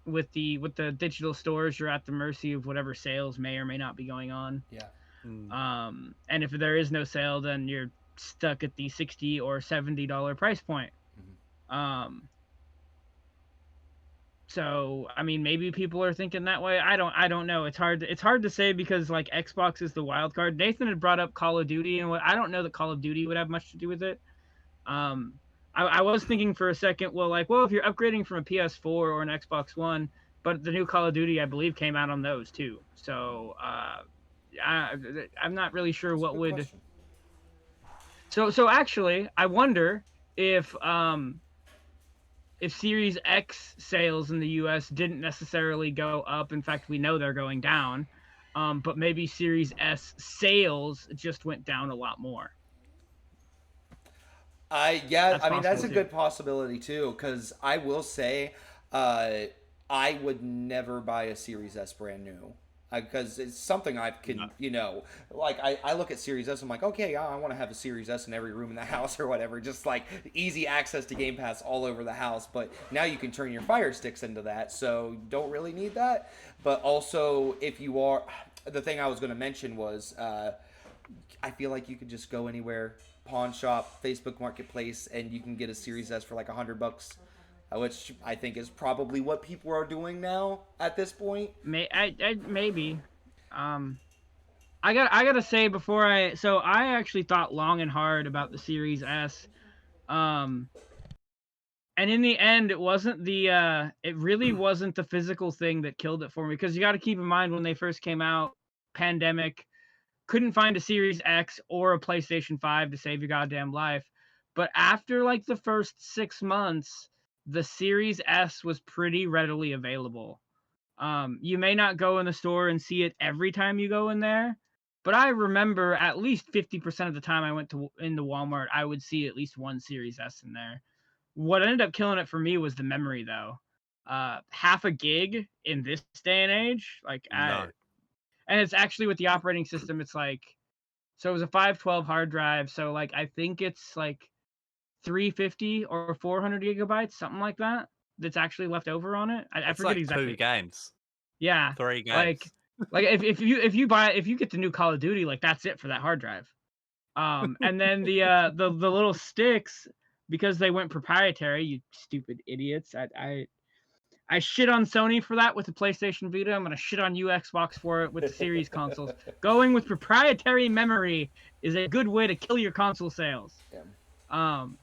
with the digital stores, you're at the mercy of whatever sales may or may not be going on. Yeah. And if there is no sale, then you're stuck at the $60 or $70 price point. Um, so I mean, maybe people are thinking that way. I don't know. It's hard to say because like Xbox is the wild card. Nathan had brought up Call of Duty, and I don't know that Call of Duty would have much to do with it. Um, I was thinking for a second, well, if you're upgrading from a PS4 or an Xbox One, but the new Call of Duty, I believe, came out on those too. So I'm not really sure That's a what good would. question. So actually, I wonder if Series X sales in the U.S. didn't necessarily go up. In fact, we know they're going down. But maybe Series S sales just went down a lot more. I That's mean that's possible a too. good possibility too, because I will say, uh, I would never buy a Series S brand new. Because it's something I can, No. like I look at Series S, I'm like, okay, yeah, I want to have a Series S in every room in the house or whatever, just like easy access to Game Pass all over the house. But now you can turn your Fire Sticks into that, so you don't really need that. But also, if you are, the thing I was going to mention was, I feel like you could just go anywhere, pawn shop, Facebook Marketplace, and you can get a Series S for like $100, which I think is probably what people are doing now at this point. Maybe. Um, I gotta say before I actually thought long and hard about the Series S. Um, and in the end, it really wasn't the physical thing that killed it for me because you got to keep in mind when they first came out, pandemic, couldn't find a Series X or a PlayStation 5 to save your goddamn life. But after like the first 6 months, the Series S was pretty readily available. You may not go in the store and see it every time you go in there, but I remember at least 50% of the time I went into Walmart, I would see at least one Series S in there. What ended up killing it for me was the memory, though. Half a gig in this day and age, No. and it's actually with the operating system. It's like, so it was a 512 hard drive, so like I think it's like 350 or 400 gigabytes, something like that. That's actually left over on it. I It's forget like 2 exactly. games, Yeah, 3 like games. if you get the new Call of Duty, like that's it for that hard drive. And then the little sticks, because they went proprietary. You stupid idiots! I shit on Sony for that with the PlayStation Vita. I'm gonna shit on you Xbox for it with the series consoles. Going with proprietary memory is a good way to kill your console sales. Yeah. Um,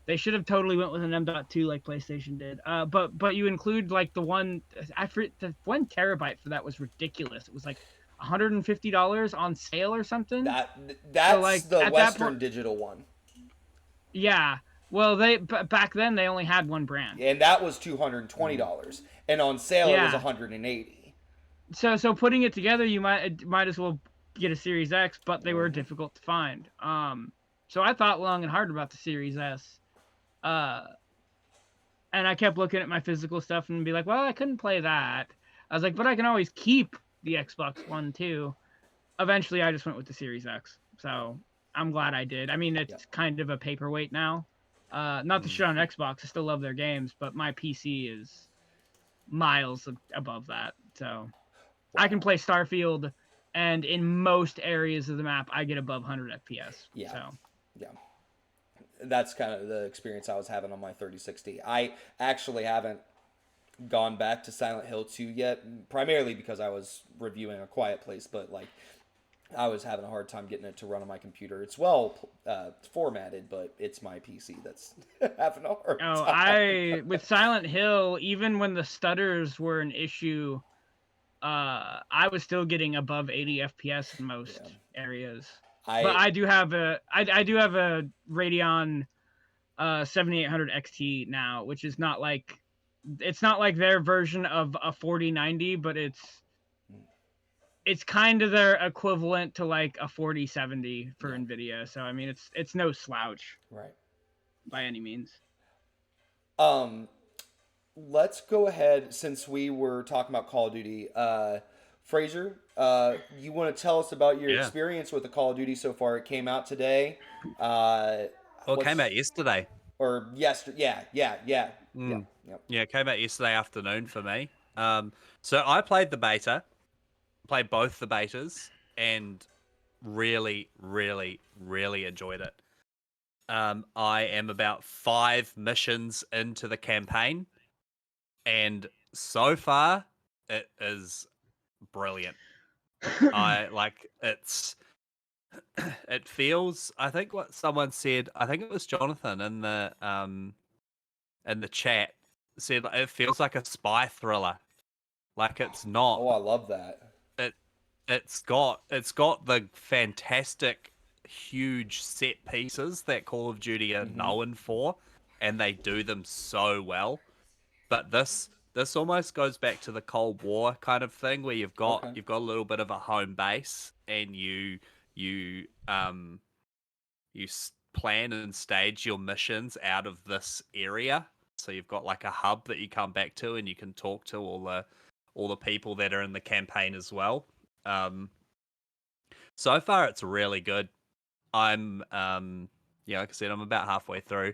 they should have totally went with an M.2 like PlayStation did. But you include like the 1 terabyte for that was ridiculous. It was like $150 on sale or something. That's So like the at that Western point, Digital one, yeah. Well, back then they only had one brand. and that was $220, and on sale it was Yeah. 180. So putting it together, you might as well get a Series X, but they were difficult to find. So I thought long and hard about the Series S. And I kept looking at my physical stuff and be like, well, I couldn't play that. I was like, but I can always keep the Xbox One too. Eventually, I just went with the Series X. So I'm glad I did. I mean, it's kind of a paperweight now. Not to shit on Xbox, I still love their games, but my PC is miles above that. So I can play Starfield, and in most areas of the map, I get above 100 FPS. Yeah. So Yeah. That's kind of the experience I was having on my 3060. I actually haven't gone back to Silent Hill 2 yet, primarily because I was reviewing A Quiet Place, but like I was having a hard time getting it to run on my computer. It's well formatted, but it's my PC that's having a hard Oh, time. with Silent Hill, even when the stutters were an issue, I was still getting above 80 FPS in most areas. But I I do have a Radeon 7800 XT now, which is not like their version of a 4090, but it's kind of their equivalent to like a 4070 for Nvidia. So I mean, it's no slouch, right. by any means. Let's go ahead since we were talking about Call of Duty. Fraser, you want to tell us about your experience with the Call of Duty so far? It came out today. Well, it came out yesterday. Or yesterday. Yeah. Yeah, it came out yesterday afternoon for me. So I played the beta, played both the betas, and really, really, really enjoyed it. I am about 5 missions into the campaign, and so far it is brilliant. I like it feels, I think what someone said, I think it was Jonathan in the chat, said it feels like a spy thriller. Like it's not. Oh, I love that. It's got the fantastic huge set pieces that Call of Duty are known for, and they do them so well. But this almost goes back to the Cold War kind of thing, where you've got a little bit of a home base, and you plan and stage your missions out of this area. So you've got like a hub that you come back to, and you can talk to all the people that are in the campaign as well. So far it's really good. I'm like I said, I'm about halfway through.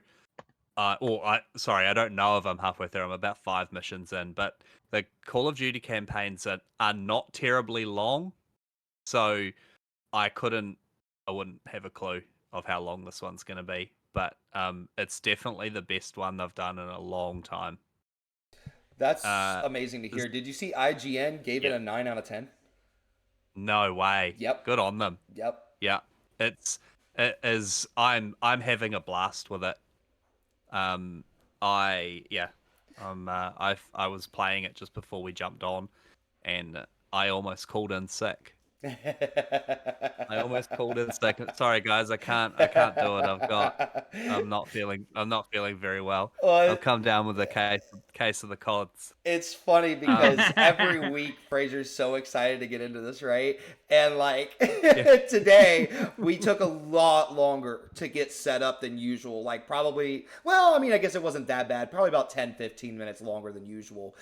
I don't know if I'm halfway through. I'm about 5 missions in, but the Call of Duty campaigns are not terribly long, so I wouldn't have a clue of how long this one's going to be. But it's definitely the best one they've done in a long time. That's amazing to hear. Did you see IGN gave it a 9 out of 10? No way. Yep. Good on them. Yep. Yeah. It is. I'm having a blast with it. I was playing it just before we jumped on, and I almost called in sick. I almost called in sick. Sorry guys, I can't do it. I'm not feeling very well. I'll come down with a case of the cods. It's funny because every week Fraser's so excited to get into this, right? And like today, we took a lot longer to get set up than usual. Like probably, well, I mean, I guess it wasn't that bad. Probably about 10, 15 minutes longer than usual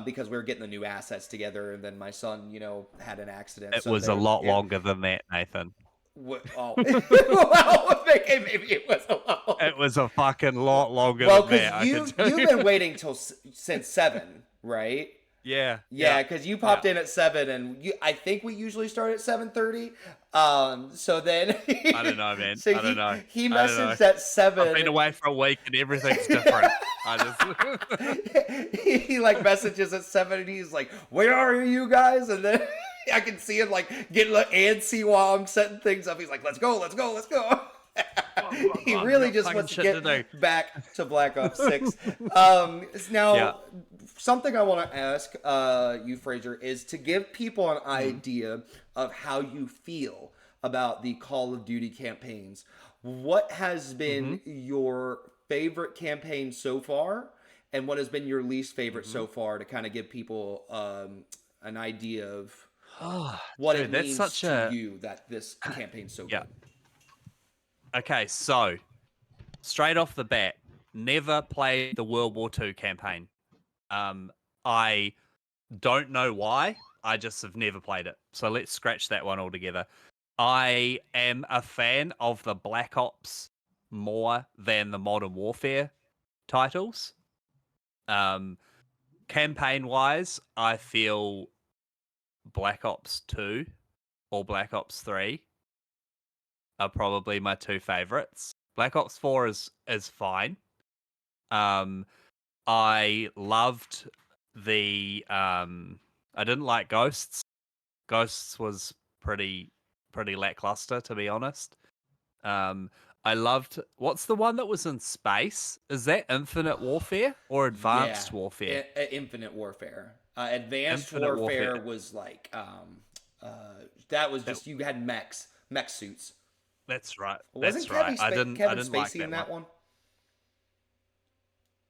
because we were getting the new assets together. And then my son, had an accident. It was a lot longer than that, Nathan. Oh, well, maybe it was a lot longer. It was a fucking lot longer than that. You've been waiting since 7, right? Yeah. Yeah, because you popped in at 7, and I think we usually start at 7:30. So then I don't know, man. So I don't know. He messaged at 7. I've been away for a week, and everything's different. He like messages at 7, and he's like, "Where are you guys?" And then I can see him like getting antsy while I'm setting things up. He's like, "Let's go." He really just wants to get back to Black Ops 6. Now, something I want to ask you, Fraser, is to give people an idea of how you feel about the Call of Duty campaigns. What has been your favorite campaign so far, and what has been your least favorite so far, to kind of give people an idea of what it means to you that this campaign's so good? Okay, so straight off the bat, never played the World War II campaign. I don't know why. I just have never played it. So let's scratch that one altogether. I am a fan of the Black Ops more than the Modern Warfare titles. Campaign-wise, I feel Black Ops 2 or Black Ops 3 are probably my 2 favorites. Black Ops 4 is fine. I loved I didn't like Ghosts. Ghosts was pretty pretty lackluster, to be honest. I loved. What's the one that was in space? Is that Infinite Warfare or Advanced Warfare? Infinite Warfare. Advanced Infinite Warfare Warfare. was like that was That- just you had mech suits. That's right. Wasn't That's right. I Kevin didn't like Spacey in that one?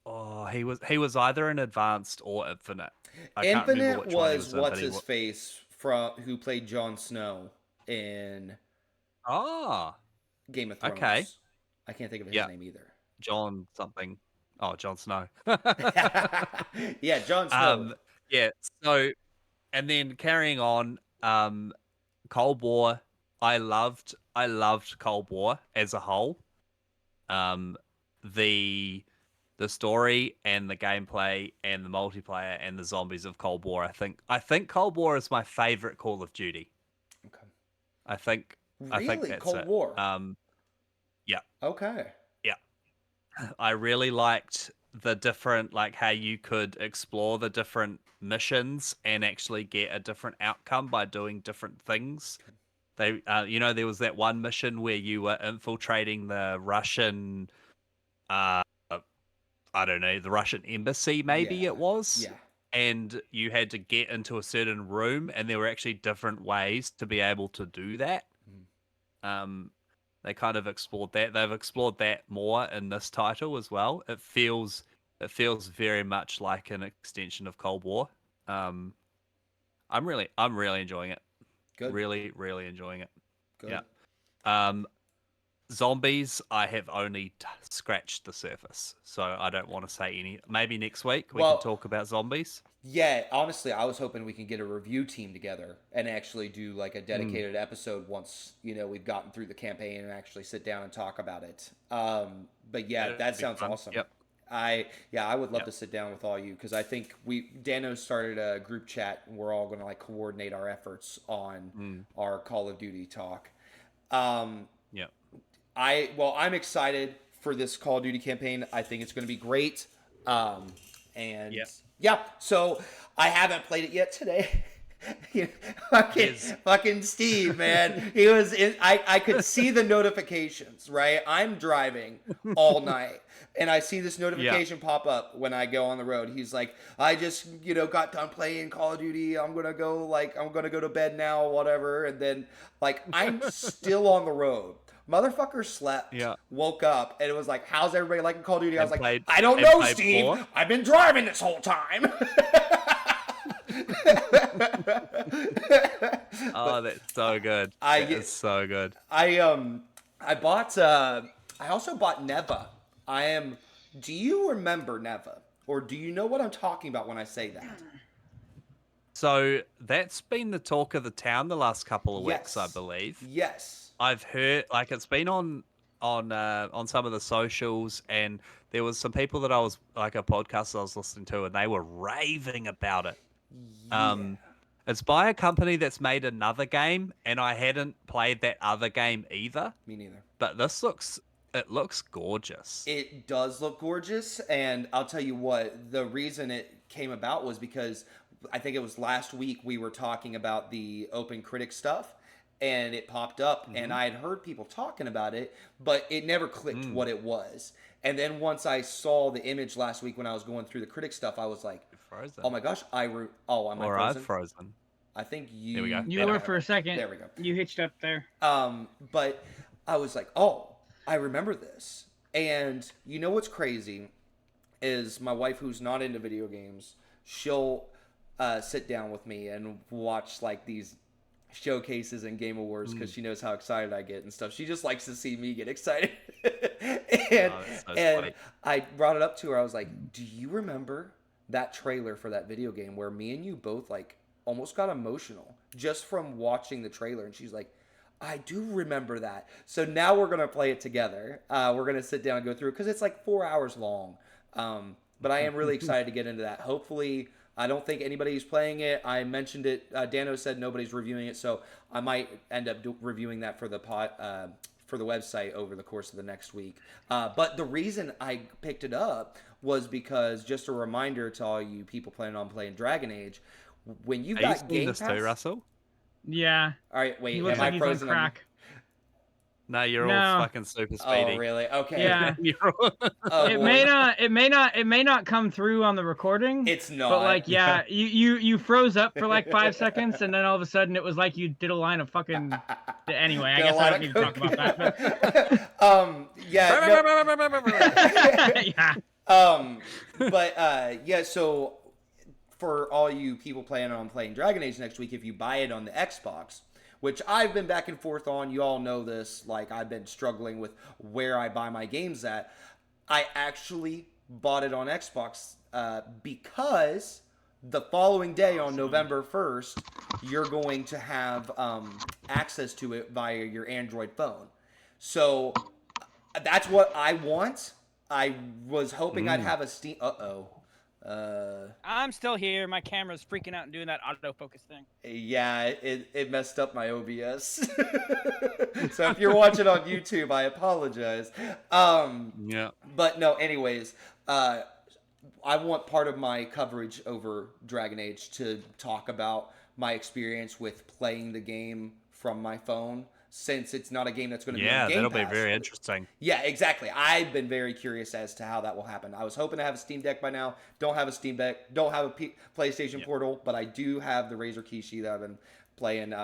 Oh, he was either in Advanced or Infinite. I can't remember Infinite which one he was was in, what's his face from who played Jon Snow in Ah, Game of Thrones. okay. I can't think of his Yeah. name either. John something. Oh, Jon Snow. Yeah, Jon Snow. Yeah. So, and then carrying on, Cold War. I loved Cold War as a whole. The story and the gameplay and the multiplayer and the zombies of Cold War. I think Cold War is my favorite Call of Duty. Okay. I think Really? that's Cold it. War? Yeah. Okay. Yeah. I really liked the different, like how you could explore the different missions and actually get a different outcome by doing different things. They, there was that one mission where you were infiltrating the Russian, I don't know, the Russian embassy, maybe Yeah. it was. Yeah. And you had to get into a certain room, and there were actually different ways to be able to do that. They kind of explored that. They've explored that more in this title as well. It feels very much like an extension of Cold War. I'm really enjoying it. Good. Really, really enjoying it. Good. Yeah. Zombies, I have only scratched the surface, so I don't want to say any. Maybe next week we can talk about zombies. Yeah, honestly, I was hoping we can get a review team together and actually do like a dedicated episode once we've gotten through the campaign and actually sit down and talk about it. But yeah, that sounds awesome. Yep. I would love to sit down with all you because I think Dano started a group chat and we're all going to like coordinate our efforts on our Call of Duty talk. Yeah. I'm excited for this Call of Duty campaign. I think it's going to be great. So I haven't played it yet today. fucking Steve, man. He was I could see the notifications, right? I'm driving all night and I see this notification pop up when I go on the road. He's like, I just, got done playing Call of Duty. I'm going to go to bed now, whatever. And then like I'm still on the road. Motherfucker slept, woke up, and it was like, how's everybody liking Call of Duty? I was like, I don't know, Steve. More? I've been driving this whole time. Oh, that's so good. It's so good. I also bought Neva. Do you remember Neva? Or do you know what I'm talking about when I say that? So that's been the talk of the town the last couple of weeks, I believe. Yes. I've heard, like, it's been on some of the socials, and there was some people that I was, like, a podcast I was listening to, and they were raving about it. Yeah. It's by a company that's made another game, and I hadn't played that other game either. Me neither. But it looks gorgeous. It does look gorgeous, and I'll tell you what, the reason it came about was because I think it was last week we were talking about the open critic stuff, and it popped up, and I had heard people talking about it, but it never clicked what it was. And then once I saw the image last week when I was going through the critic stuff, I was like, Frozen. oh my gosh, am I frozen? I've frozen. I think you... There we go. You were for a second. There we go. You hitched up there. But I was like, oh, I remember this. And you know what's crazy is my wife, who's not into video games, she'll sit down with me and watch like these showcases and Game Awards because she knows how excited I get and stuff. She just likes to see me get excited. and I brought it up to her. I was like, do you remember that trailer for that video game where me and you both like almost got emotional just from watching the trailer? And she's like, I do remember that. So now we're going to play it together. We're going to sit down and go through it because it's like 4 hours long. But I am really excited to get into that. Hopefully, I don't think anybody's playing it. I mentioned it. Dano said nobody's reviewing it, so I might end up reviewing that for the for the website over the course of the next week. But the reason I picked it up was because, just a reminder to all you people planning on playing Dragon Age, when you got Game Pass... Too, Russell? Yeah. All right, He wait, looks am like I he's on frozen? crack. No, you're all No. fucking super Oh, speedy. really? Okay. Yeah. You're all- Oh, It boy. may not come through on the recording. It's But not. like, yeah, you froze up for like 5 seconds, and then all of a sudden it was like you did a line of fucking. Anyway, I Did a guess I lot don't of need to talk coke. about that. Yeah, no, But yeah, but yeah, so for all you people planning on playing Dragon Age next week, if you buy it on the Xbox, which I've been back and forth on, you all know this, like I've been struggling with where I buy my games at. I actually bought it on Xbox because the following day on November 1st, you're going to have access to it via your Android phone. So that's what I want. I was hoping I'd have a Steam. I'm still here. My camera's freaking out and doing that autofocus thing. Yeah, it messed up my OBS. So if you're watching on YouTube, I apologize. yeah. But no, anyways, I want part of my coverage over Dragon Age to talk about my experience with playing the game from my phone, since it's not a game that's going to be on Yeah, Game that'll Pass. be very interesting. Yeah, exactly. I've been very curious as to how that will happen. I was hoping to have a Steam Deck by now. Don't have a Steam Deck. Don't have a PlayStation Portal, but I do have the Razer Kishi that I've been playing,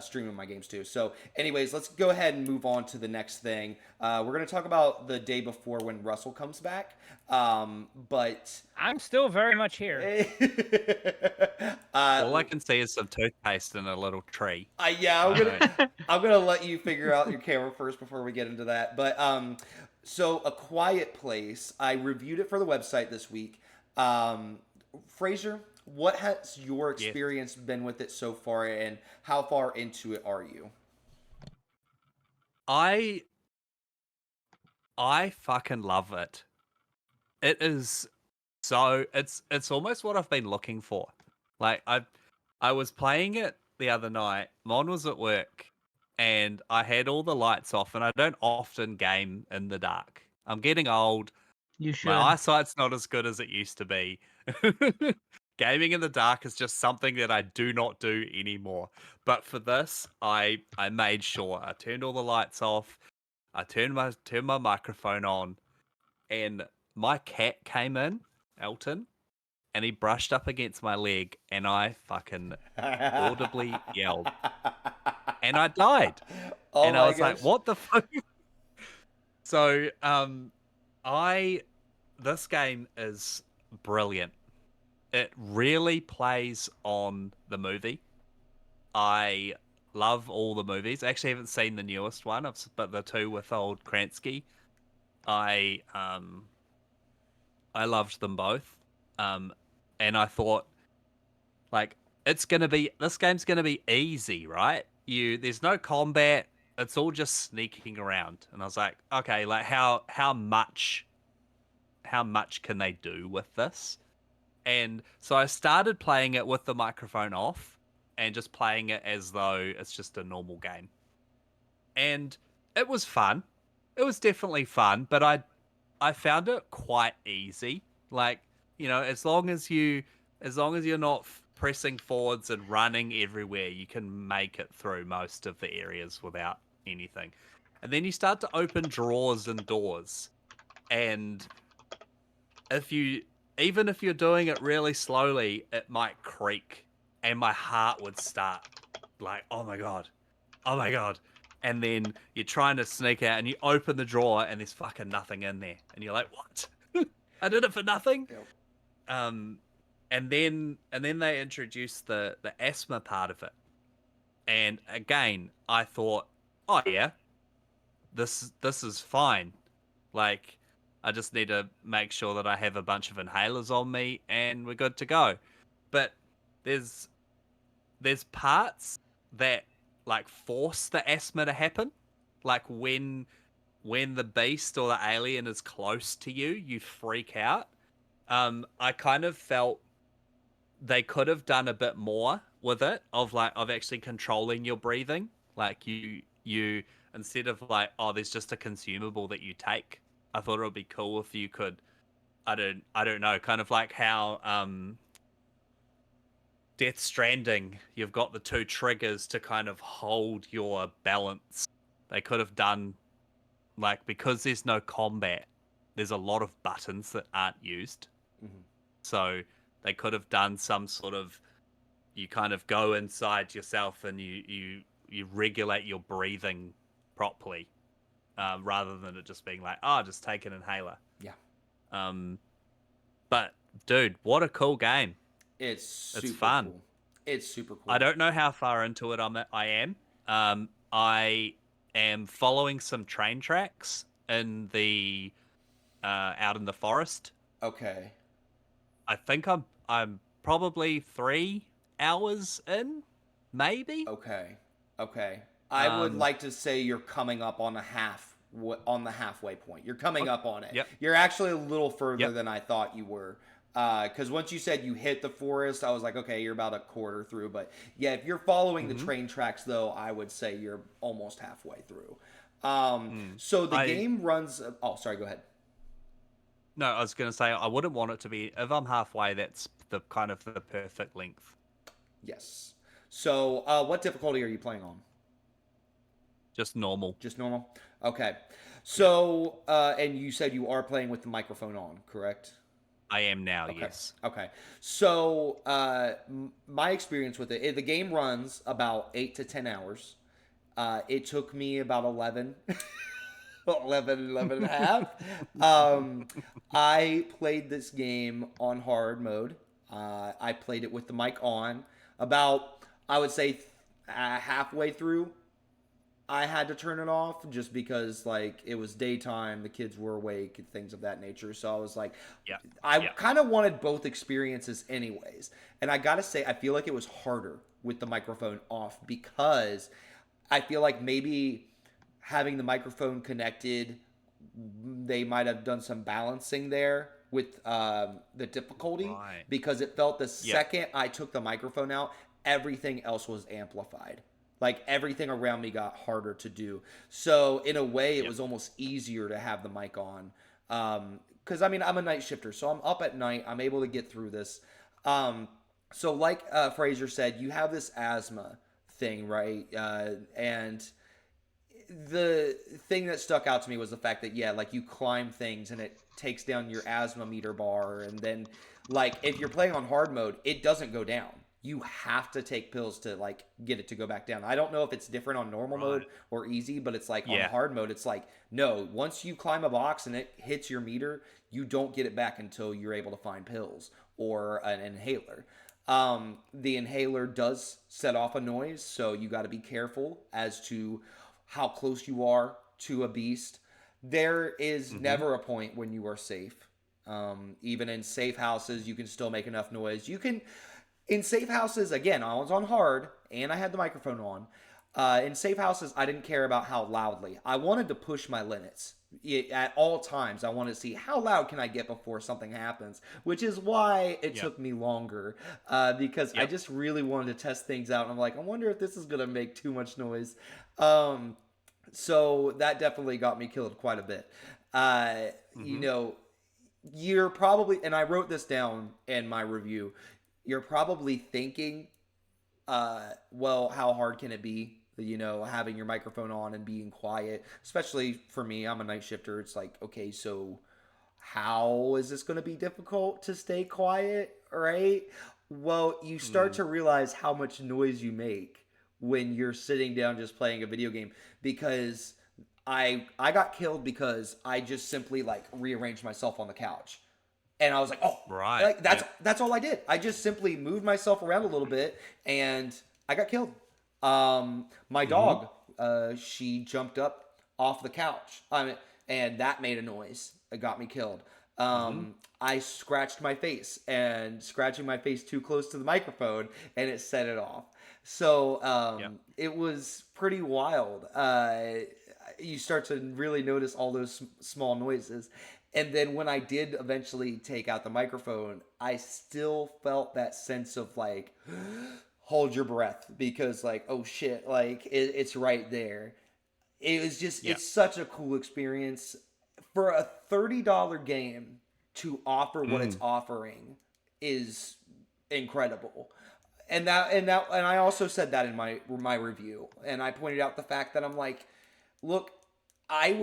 streaming my games too. So, anyways, let's go ahead and move on to the next thing. We're going to talk about the day before when Russell comes back. But I'm still very much here. All I can see is some toothpaste in a little tree. Yeah, I'm gonna let you figure out your camera first before we get into that. But so A Quiet Place, I reviewed it for the website this week. Fraser, what has your experience been with it so far, and how far into it are you? I fucking love it. It is so it's almost what I've been looking for. Like I was playing it the other night. Mon was at work and I had all the lights off, and I don't often game in the dark. I'm getting old. you should. My eyesight's not as good as it used to be. Gaming in the dark is just something that I do not do anymore. But for this, I made sure I turned all the lights off. I turned my microphone on, and my cat came in, Elton, and he brushed up against my leg, and I fucking audibly yelled, and I died. Oh And I my was like, gosh. "What the fuck?" So, this game is brilliant. It really plays on the movie. I love all the movies. I actually haven't seen the newest one, but the two with old Kransky. I loved them both. And I thought, like, this game's gonna be easy, right? There's no combat. It's all just sneaking around. And I was like, okay, like how much can they do with this? And so I started playing it with the microphone off and just playing it as though it's just a normal game. And it was fun. It was definitely fun, but I found it quite easy. Like, as long as you're not pressing forwards and running everywhere, you can make it through most of the areas without anything. And then you start to open drawers and doors. And even if you're doing it really slowly, it might creak, and my heart would start like, oh my god. And then you're trying to sneak out and you open the drawer and there's fucking nothing in there. And you're like, what? I did it for nothing? Yep. And then they introduced the asthma part of it. And again, I thought, oh yeah, this is fine. Like, I just need to make sure that I have a bunch of inhalers on me and we're good to go. But there's parts that like force the asthma to happen. Like when the beast or the alien is close to you, you freak out. I kind of felt they could have done a bit more with it of actually controlling your breathing. Like you instead of like, oh, there's just a consumable that you take. I thought it would be cool if you could, I don't know, kind of like how Death Stranding, you've got the 2 triggers to kind of hold your balance. They could have done, like, because there's no combat, there's a lot of buttons that aren't used. Mm-hmm. So they could have done some sort of, you kind of go inside yourself and you regulate your breathing properly, rather than it just being like, oh, just take an inhaler. Yeah. But dude, what a cool game. It's super fun. cool. It's super cool. I don't know how far into it I am. I am following some train tracks in the out in the forest. Okay. I think I'm probably 3 hours in, maybe. Okay. I would like to say you're coming up on the halfway point. You're coming up on it. Yep. You're actually a little further than I thought you were. Because once you said you hit the forest, I was like, okay, you're about a quarter through. But yeah, if you're following the train tracks, though, I would say you're almost halfway through. So the game runs. Oh, sorry. Go ahead. No, I was going to say I wouldn't want it to be. If I'm halfway, that's the kind of the perfect length. Yes. So what difficulty are you playing on? Just normal. Just normal. Okay. So and you said you are playing with the microphone on, correct? I am now, Okay. yes. Okay. So, my experience with it, the game runs about 8 to 10 hours. It took me about 11, 11 and a half. I played this game on hard mode. I played it with the mic on. About, I would say, halfway through, I had to turn it off just because, like, it was daytime, the kids were awake, and things of that nature. So I was like, I kind of wanted both experiences anyways. And I gotta say, I feel like it was harder with the microphone off because I feel like maybe having the microphone connected, they might have done some balancing there with the difficulty, because it felt the second I took the microphone out, everything else was amplified. Like, everything around me got harder to do. So, in a way, it was almost easier to have the mic on. Because, I mean, I'm a night shifter, so I'm up at night. I'm able to get through this. So, like Fraser said, you have this asthma thing, right? And the thing that stuck out to me was the fact that, like, you climb things and it takes down your asthma meter bar. And then, like, if you're playing on hard mode, it doesn't go down. You have to take pills to, like, get it to go back down. I don't know if it's different on normal mode or easy, but it's like on hard mode, it's like, no, once you climb a box and it hits your meter, you don't get it back until you're able to find pills or an inhaler. The inhaler does set off a noise, so you got to be careful as to how close you are to a beast. There is never a point when you are safe. Even in safe houses, you can still make enough noise. In safe houses, again, I was on hard, and I had the microphone on. In safe houses, I didn't care about how loudly. I wanted to push my limits. At all times, I wanted to see how loud can I get before something happens, which is why it took me longer, because I just really wanted to test things out. And I'm like, I wonder if this is going to make too much noise. So that definitely got me killed quite a bit. You know, you're probably, and I wrote this down in my review, you're probably thinking, well, how hard can it be? You know, having your microphone on and being quiet, especially for me, I'm a night shifter. It's like, okay, so how is this going to be difficult to stay quiet, right? Well, you start to realize how much noise you make when you're sitting down just playing a video game, because I got killed because I just simply, like, rearranged myself on the couch. And I was like, oh, like, that's all I did. I just simply moved myself around a little bit, and I got killed. My dog, she jumped up off the couch, and that made a noise. It got me killed. I scratched my face, and scratching my face too close to the microphone, and it set it off. So it was pretty wild. You start to really notice all those small noises. And then when I did eventually take out the microphone, I still felt that sense of, like, hold your breath, because, like, oh shit, like, it's right there. It was just, it's such a cool experience. For a $30 game to offer what it's offering is incredible. and I also said that in my review, and I pointed out the fact that I'm like, look, I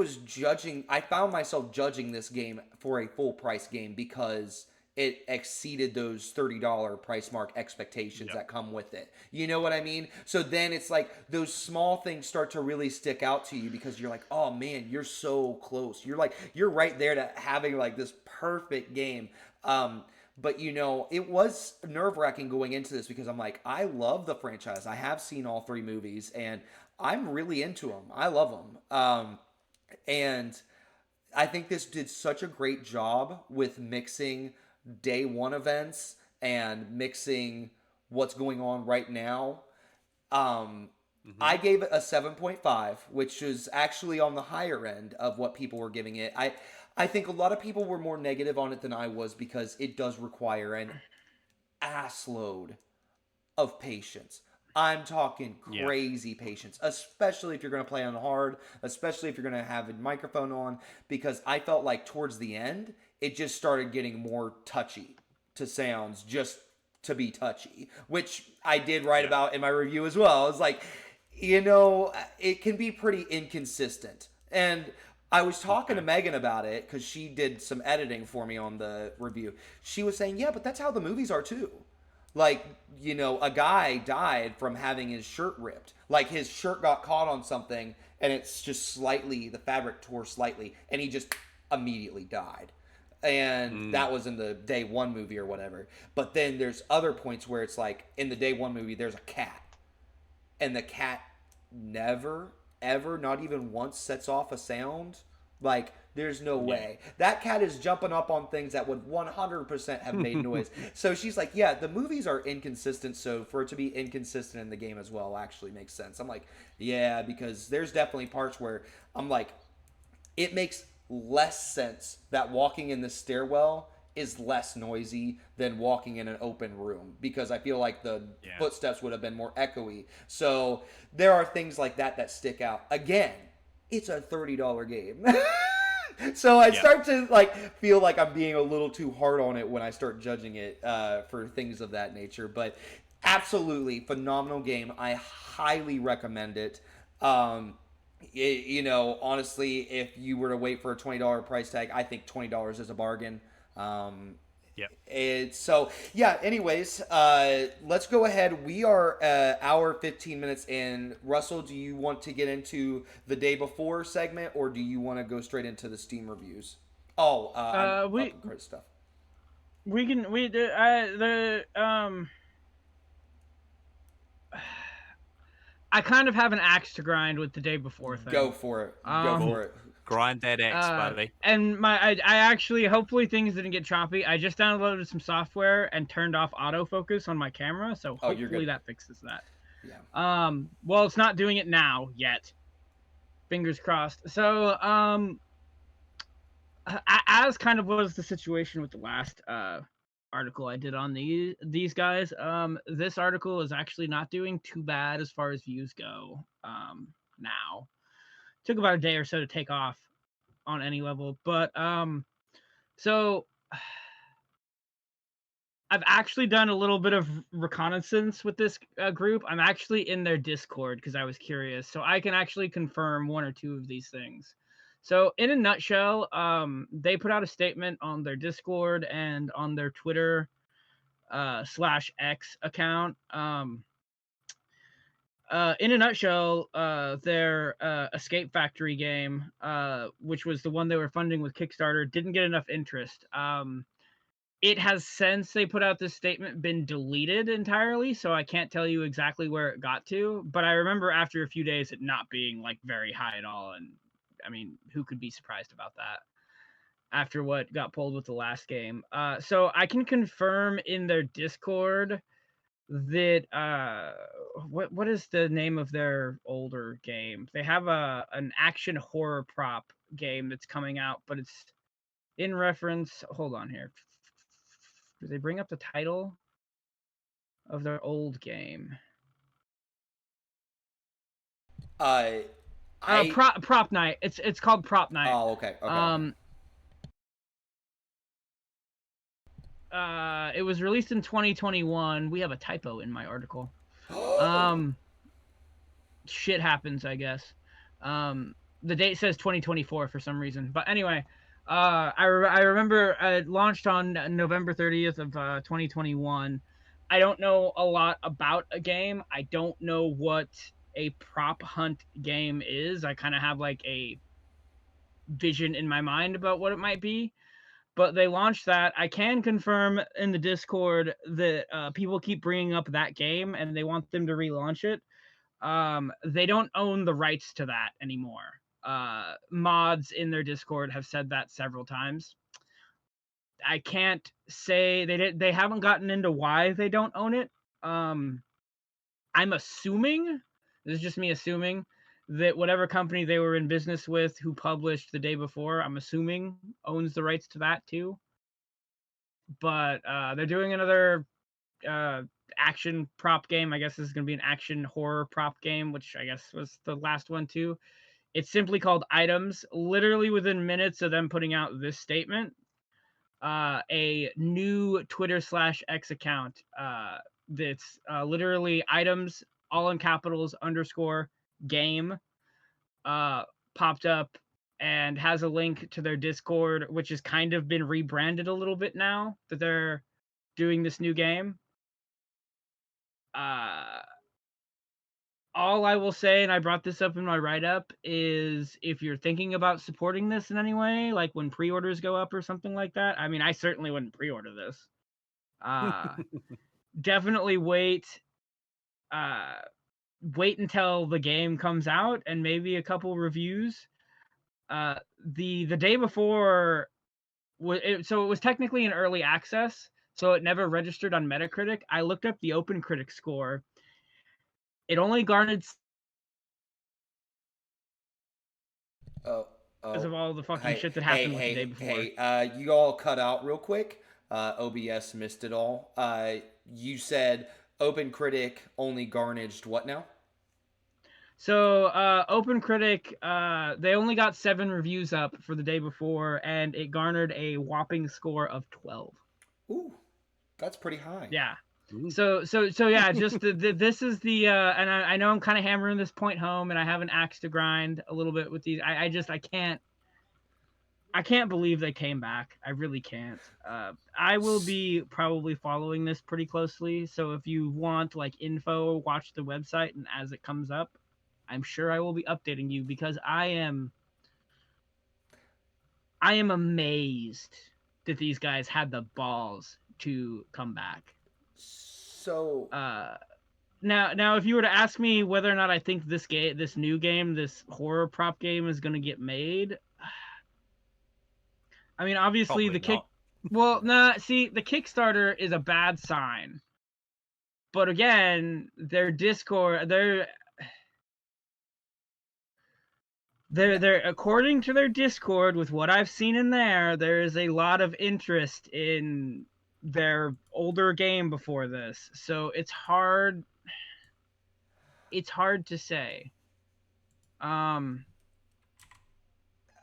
found myself judging this game for a full price game because it exceeded those $30 price mark expectations that come with it. You know what I mean? So then it's like those small things start to really stick out to you because you're like, oh man, you're so close. You're right there to having like this perfect game. But it was nerve-wracking going into this because I'm like, I love the franchise. I have seen all 3 movies and I'm really into them. I love them. And I think this did such a great job with mixing day one events and mixing what's going on right now. I gave it a 7.5, which is actually on the higher end of what people were giving it. I think a lot of people were more negative on it than I was because it does require an assload of patience. I'm talking crazy patience, especially if you're going to play on hard, especially if you're going to have a microphone on, because I felt like towards the end, it just started getting more touchy to sounds just to be touchy, which I did write about in my review as well. It's like, it can be pretty inconsistent. And I was talking to Megan about it because she did some editing for me on the review. She was saying, yeah, but that's how the movies are too. Like, a guy died from having his shirt ripped. Like, his shirt got caught on something, and it's just the fabric tore slightly, and he just immediately died. And that was in the day one movie or whatever. But then there's other points where it's like, in the day one movie, there's a cat. And the cat never, ever, not even once sets off a sound. Like, there's no way. That cat is jumping up on things that would 100% have made noise. So she's like, yeah, the movies are inconsistent, so for it to be inconsistent in the game as well actually makes sense. I'm like, yeah, because there's definitely parts where I'm like, it makes less sense that walking in the stairwell is less noisy than walking in an open room, because I feel like the footsteps would have been more echoey. So there are things like that stick out. Again, it's a $30 game. So I start to feel like I'm being a little too hard on it when I start judging it for things of that nature. But absolutely phenomenal game. I highly recommend it. Honestly, if you were to wait for a $20 price tag, I think $20 is a bargain. Anyways, let's go ahead. We are hour 15 minutes in. Russell, do you want to get into the day before segment, or do you want to go straight into the Steam reviews? Stuff. I kind of have an axe to grind with the day before thing. Go for it. Go for it. Grind that axe, buddy. And I actually, hopefully things didn't get choppy. I just downloaded some software and turned off autofocus on my camera, so hopefully that fixes that. Yeah. Well, it's not doing it now yet. Fingers crossed. So, as kind of was the situation with the last article I did on these guys, this article is actually not doing too bad as far as views go. Now. Took about a day or so to take off on any level, but so I've actually done a little bit of reconnaissance with this group. I'm actually in their Discord because I was curious, so I can actually confirm one or two of these things. So in a nutshell, they put out a statement on their Discord and on their Twitter /X account. In a nutshell, their Escape Factory game, which was the one they were funding with Kickstarter, didn't get enough interest. It has since they put out this statement been deleted entirely, so I can't tell you exactly where it got to, but I remember after a few days it not being very high at all, and I mean, who could be surprised about that after what got pulled with the last game? So I can confirm in their Discord that what is the name of their older game? They have an action horror prop game that's coming out, but it's in reference. Hold on here. Do they bring up the title of their old game? Prop Night. It's called Prop Night. Oh, okay. It was released in 2021. We have a typo in my article. Shit happens, I guess. The date says 2024 for some reason. But anyway, I remember it launched on November 30th of 2021. I don't know a lot about a game. I don't know what a prop hunt game is. I kind of have like a vision in my mind about what it might be. But they launched that. I can confirm in the Discord that people keep bringing up that game and they want them to relaunch it. They don't own the rights to that anymore. Mods in their Discord have said that several times. I can't say they haven't gotten into why they don't own it. I'm assuming, this is just me assuming, that whatever company they were in business with who published the day before, I'm assuming owns the rights to that too. But they're doing another action prop game. I guess this is going to be an action horror prop game, which I guess was the last one too. It's simply called Items. Literally within minutes of them putting out this statement, a new Twitter/X account that's literally Items, all in capitals, _game, popped up and has a link to their Discord, which has kind of been rebranded a little bit now that they're doing this new game. All I will say, and I brought this up in my write-up, is if you're thinking about supporting this in any way, like when pre-orders go up or something like that, I mean, I certainly wouldn't pre-order this. Definitely wait until the game comes out and maybe a couple reviews. The day before, so it was technically in early access, so it never registered on Metacritic. I looked up the OpenCritic score. It only garnered because of all the fucking shit that happened with the day before. You all cut out real quick. OBS missed it all. You said OpenCritic only garnered what now? So OpenCritic, they only got 7 reviews up for the day before, and it garnered a whopping score of 12. Ooh, that's pretty high. Yeah. So yeah, just this is the and I know I'm kind of hammering this point home, and I have an axe to grind a little bit with these. I can't believe they came back. I really can't. I will be probably following this pretty closely. So if you want like info, watch the website, and as it comes up, I'm sure I will be updating you, because I am amazed that these guys had the balls to come back. So now if you were to ask me whether or not I think this new game, this horror prop game, is going to get made, I mean, obviously the Kickstarter is a bad sign. But again, their Discord, they're according to their Discord, with what I've seen in there is a lot of interest in their older game before this. So it's hard to say.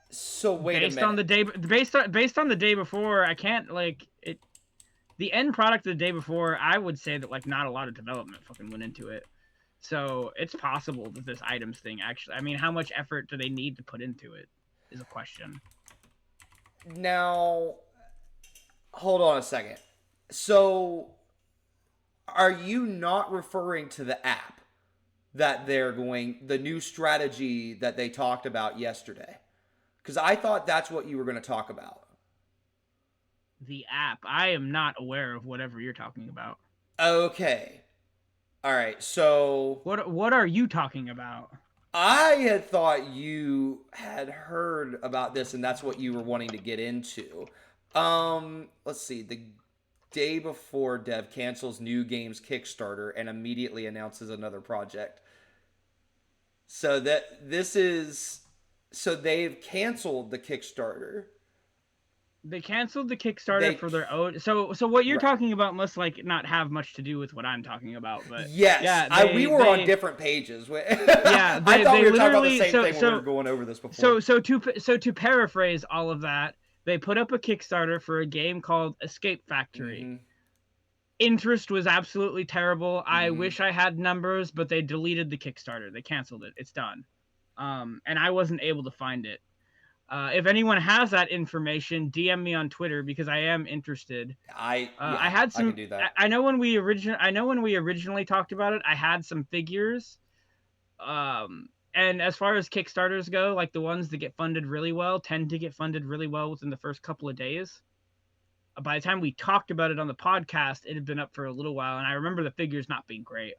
So wait based a minute. on the day based on the day before, I can't like it. The end product of the day before, I would say that like not a lot of development fucking went into it. So it's possible that this items thing actually, I mean, how much effort do they need to put into it is a question. Now, hold on a second. So, are you not referring to the app that the new strategy that they talked about yesterday? Because I thought that's what you were going to talk about. The app? I am not aware of whatever you're talking about. Okay. All right, so... What are you talking about? I had thought you had heard about this, and that's what you were wanting to get into. Let's see. The day before, Dev cancels new game's Kickstarter and immediately announces another project. So they've canceled the Kickstarter. They canceled the Kickstarter for their own. So what you're talking about must like not have much to do with what I'm talking about. But yes, yeah, we were on different pages. Yeah, I thought we were talking about the same thing when we were going over this before. So to paraphrase all of that, They put up a Kickstarter for a game called Escape Factory. Mm-hmm. Interest was absolutely terrible. I Mhm. wish I had numbers, but they deleted the Kickstarter. They canceled it. It's done. And I wasn't able to find it. If anyone has that information, DM me on Twitter because I am interested. I had some. I can do that. I know when we originally talked about it, I had some figures. And as far as Kickstarters go, like the ones that get funded really well tend to get funded really well within the first couple of days. By the time we talked about it on the podcast, it had been up for a little while, and I remember the figures not being great.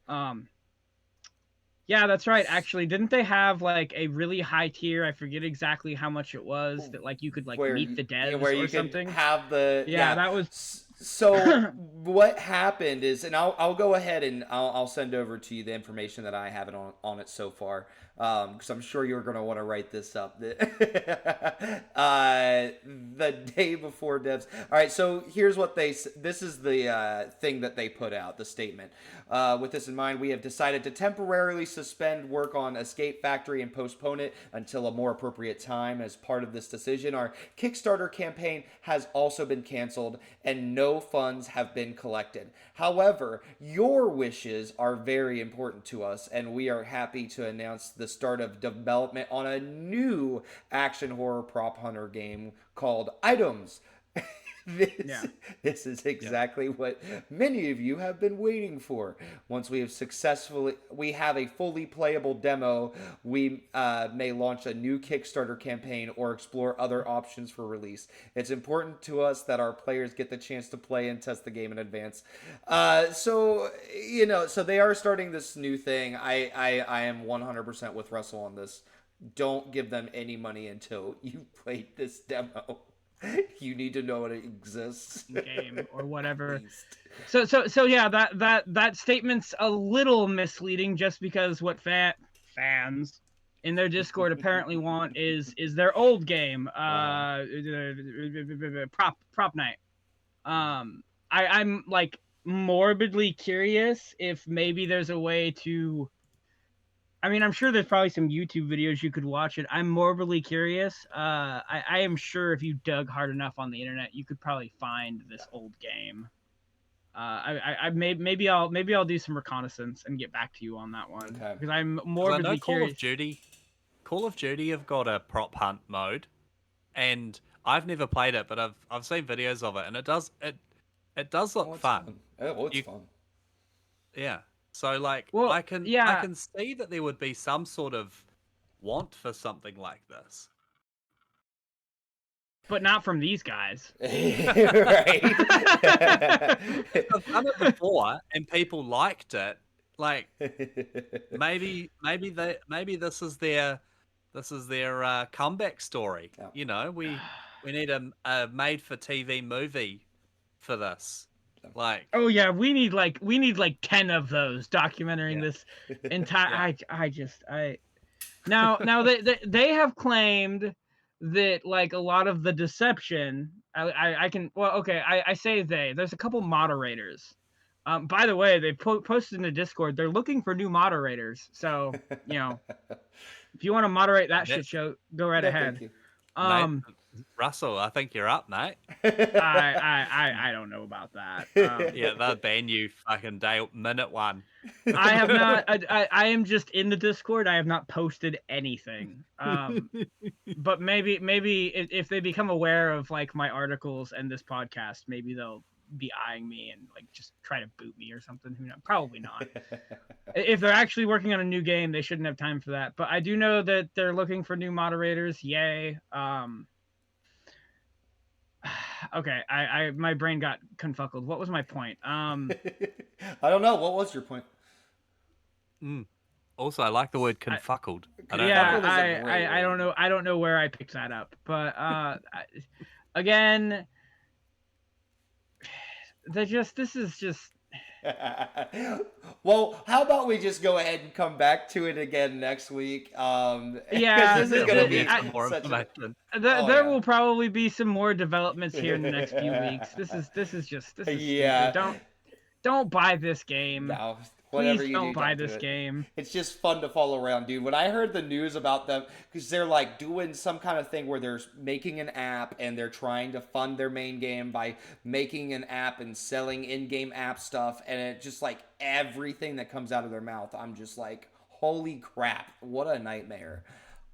Yeah, that's right. Actually, didn't they have like a really high tier? I forget exactly how much it was that like you could like meet the devs where you or something. Could have the that was. So what happened is, and I'll go ahead and I'll send over to you the information that I have it on it so far, because I'm sure you're going to want to write this up. The day before devs. All right, so here's what this is the thing that they put out, the statement. With this in mind, we have decided to temporarily suspend work on Escape Factory and postpone it until a more appropriate time. As part of this decision, our Kickstarter campaign has also been canceled and no funds have been collected. However, your wishes are very important to us, and we are happy to announce the start of development on a new action horror prop hunter game called Items. This is exactly what many of you have been waiting for. Once we have a fully playable demo, we may launch a new Kickstarter campaign or explore other options for release. It's important to us that our players get the chance to play and test the game in advance. So they are starting this new thing. I am 100% with Russell on this. Don't give them any money until you played this demo. You need to know it exists. Game or whatever. So yeah, that statement's a little misleading just because what fans in their Discord apparently want is their old game, prop night. I'm like morbidly curious if maybe there's a way to. I mean, I'm sure there's probably some YouTube videos you could watch it. I'm morbidly curious. I am sure if you dug hard enough on the internet, you could probably find this old game. Maybe I'll do some reconnaissance and get back to you on that one because I'm morbidly curious. Call of Duty have got a prop hunt mode, and I've never played it, but I've seen videos of it, and it does look fun. It's fun. Yeah. So, like, I can see that there would be some sort of want for something like this. But not from these guys. Right. I've done it before, and people liked it. Like, maybe this is their comeback story. Yeah. You know, we need a made-for-TV movie for this. Like, oh yeah, we need like 10 of those documenting this entire. Now they have claimed that like a lot of the deception. I say there's a couple moderators. By the way, they posted in the Discord. They're looking for new moderators. So if you want to moderate that shit show, go right ahead. Thank you. Mate, Russell, I think you're up, mate. I don't know about that. Yeah, they'll ban you fucking minute one. I have not. I am just in the Discord. I have not posted anything. But maybe if they become aware of like my articles and this podcast, maybe they'll be eyeing me and like just try to boot me or something. Who knows? Probably not. If they're actually working on a new game, they shouldn't have time for that. But I do know that they're looking for new moderators. Yay. Okay, my brain got confuckled. What was my point? I don't know. What was your point? Also, I like the word confuckled. I don't know. I don't know where I picked that up. But again, this is just. Well, how about we just go ahead and come back to it again next week? Yeah, this is going to be more information. There will probably be some more developments here in the next few weeks. This is just yeah. Stupid. Don't buy this game. No. Whatever Please you don't do, buy don't do this it. game. It's just fun to follow around, dude. When I heard the news about them, because they're like doing some kind of thing where they're making an app and they're trying to fund their main game by making an app and selling in-game app stuff, and it just like everything that comes out of their mouth, I'm just like, holy crap, what a nightmare.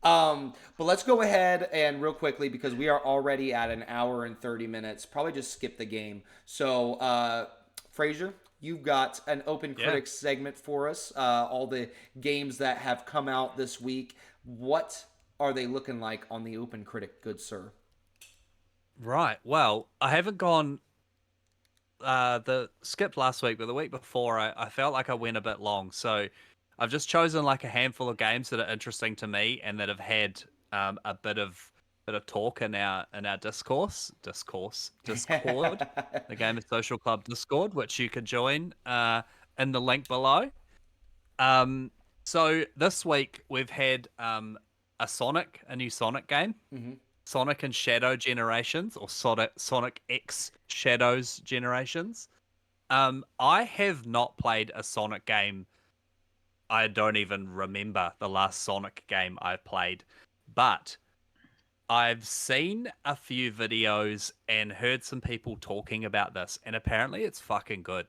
But let's go ahead and real quickly, because we are already at an hour and 30 minutes, probably just skip the game. So, Fraser, you've got an Open Critics segment for us. All the games that have come out this week. What are they looking like on the Open Critic, good sir? Right. Well, I haven't gone the skipped last week, but the week before I felt like I went a bit long. So I've just chosen like a handful of games that are interesting to me and that have had a bit of talk in our Discord, the Game of Social Club Discord, which you could join in the link below. So this week we've had a new Sonic game. Mm-hmm. Sonic and Shadow Generations, or Sonic X Shadows Generations. I have not played a Sonic game. I don't even remember the last Sonic game I played, but I've seen a few videos and heard some people talking about this, and apparently it's fucking good.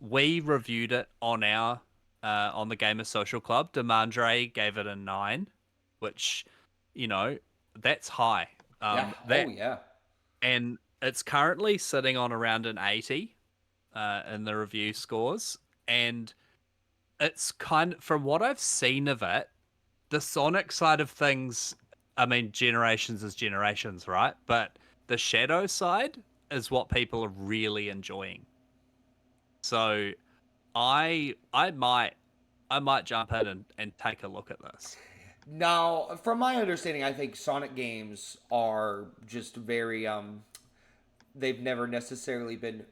We reviewed it on our on the Gamer Social Club. Demandre gave it a 9, which, you know, that's high. Yeah. Oh, yeah. And it's currently sitting on around an 80 in the review scores. And it's kind of, from what I've seen of it, the Sonic side of things, I mean, generations is generations, right? But the Shadow side is what people are really enjoying. So I might jump in and take a look at this. Now, from my understanding, I think Sonic games are just very they've never necessarily been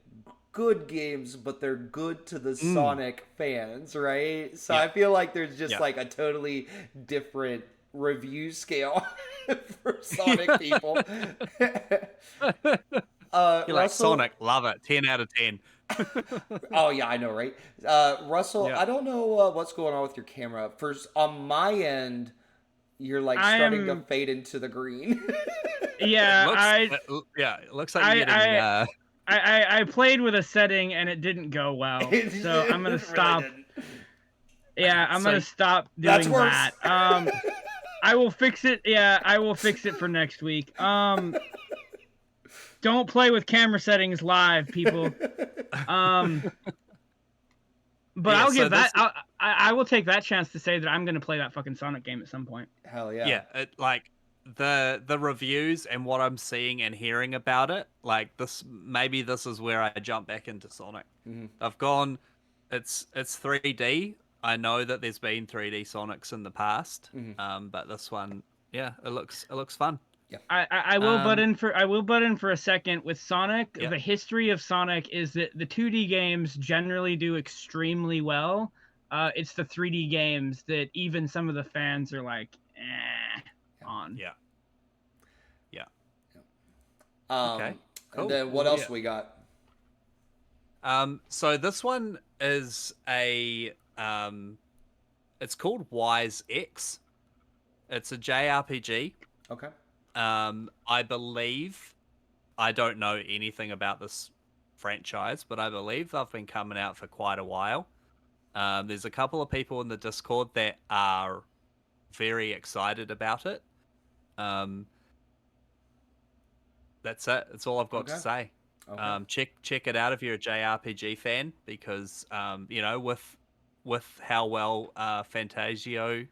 good games, but they're good to the Sonic fans, right? So I feel like there's just like a totally different review scale for Sonic people. You're like, Russell, Sonic, love it, 10 out of 10. oh yeah, I know, right? Russell, Yeah. I don't know what's going on with your camera. First, on my end, you're like starting to fade into the green. Yeah, It looks like you're getting. I played with a setting and it didn't go well, so I'm gonna stop. Really didn't. Yeah, I'm gonna stop doing That's worse. that. I will fix it. Yeah, I will fix it for next week. Don't play with camera settings live, people. But Yeah, I'll give so that. I will take that chance to say that I'm gonna play that fucking Sonic game at some point. Hell yeah. Yeah, like the reviews and what I'm seeing and hearing about it, like maybe this is where I jump back into Sonic. Mm-hmm. I've gone, it's 3D. I know that there's been 3D Sonics in the past, but this one, yeah, it looks fun. Yeah. I will butt in for a second with Sonic. Yeah. The history of Sonic is that the 2D games generally do extremely well. It's the 3D games that even some of the fans are like, on. Yeah. Okay. Cool. And then what else we got? So this one is it's called Wise X. It's a JRPG. Okay. I believe, I don't know anything about this franchise, but I believe they've been coming out for quite a while. There's a couple of people in the Discord that are very excited about it. That's it. That's all I've got to say. Okay. Check it out if you're a JRPG fan, because with how well Fantasio,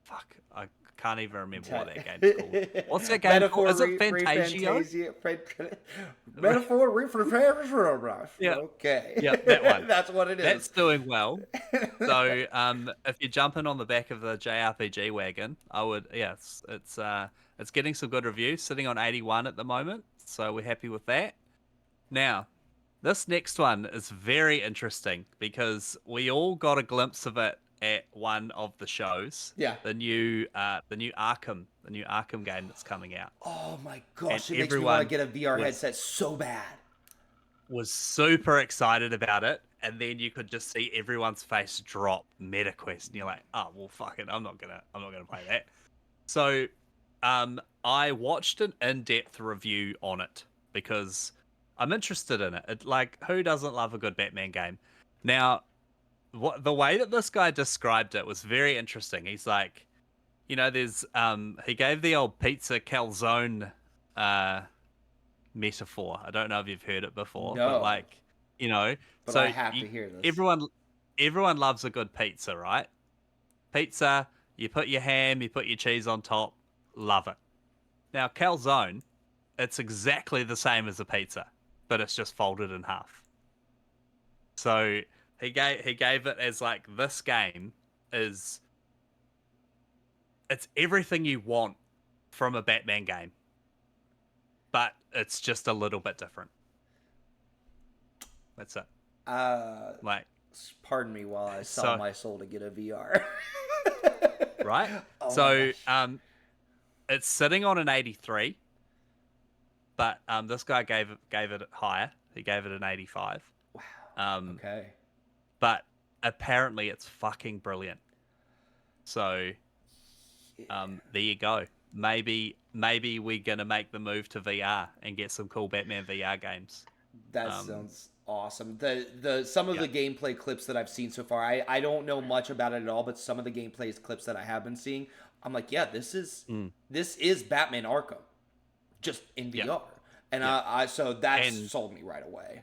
fuck, I can't even remember what that game's called. What's that game called? Is it Fantasio? Metaphor. Yeah. Okay. Yeah, that one. That's what it is. That's doing well. So if you're jumping on the back of the JRPG wagon, I would. Yeah, it's getting some good reviews, sitting on 81 at the moment. So we're happy with that. Now, this next one is very interesting because we all got a glimpse of it at one of the shows. Yeah. The new Arkham game that's coming out. Oh my gosh! And It makes me want to get a VR headset so bad. was super excited about it, and then you could just see everyone's face drop MetaQuest, and you're like, oh well, fuck it, I'm not gonna play that. So, I watched an in-depth review on it because I'm interested in it. Like, who doesn't love a good Batman game? Now, the way that this guy described it was very interesting. He's like, there's he gave the old pizza calzone metaphor. I don't know if you've heard it before, No. but like, But so I have to hear this. Everyone loves a good pizza, right? Pizza, you put your ham, you put your cheese on top, love it. Now, calzone, it's exactly the same as a pizza, but it's just folded in half. So he gave it as like, this game it's everything you want from a Batman game, but it's just a little bit different. That's it. Like, pardon me while I sell my soul to get a VR. Right? Oh so it's sitting on an 83, but this guy gave it higher. He gave it an 85. Wow. Okay. But apparently it's fucking brilliant. So there you go. Maybe we're gonna make the move to VR and get some cool Batman VR games. That sounds awesome. Some of the gameplay clips that I've seen so far, I don't know much about it at all, but some of the gameplay clips that I have been seeing, I'm like, yeah, this is Batman Arkham, just in VR, and so that sold me right away.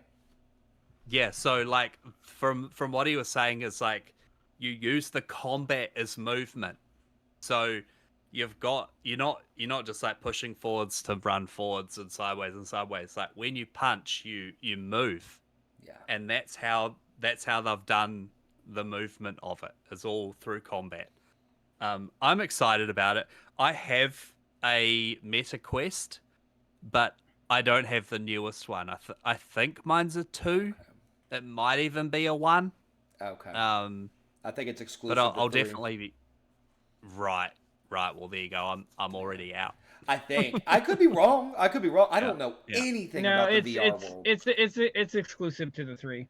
Yeah, so like from what he was saying is like, you use the combat as movement, so you're not just like pushing forwards to run forwards and sideways. Like when you punch, you move. Yeah. And that's how they've done the movement of it. It's all through combat. I'm excited about it. I have a MetaQuest, but I don't have the newest one. I think mine's a 2. Okay. It might even be a 1. Okay. I think it's exclusive. But I'll definitely be right. Well, there you go. I'm already out. I think I could be wrong. I don't know anything about the VR world. It's exclusive to the 3.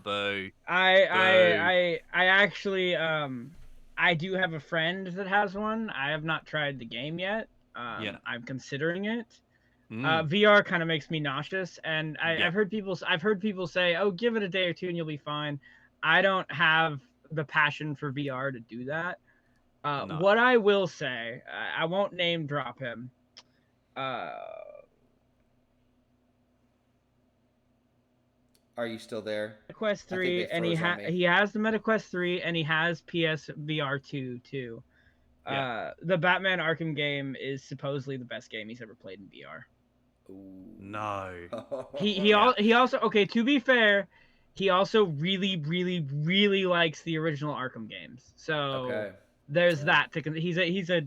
Boo. I actually I do have a friend that has one. I have not tried the game yet. I'm considering it. VR kind of makes me nauseous, and I've heard people say, "Oh, give it a day or 2 and you'll be fine." I don't have the passion for VR to do that. No. What I will say, I won't name drop him. Are you still there? Quest 3, and he has the MetaQuest 3, and he has PSVR 2 too. The Batman Arkham game is supposedly the best game he's ever played in VR. Ooh. No. He also, okay, to be fair, he also really, really, really likes the original Arkham games. So there's that. He's a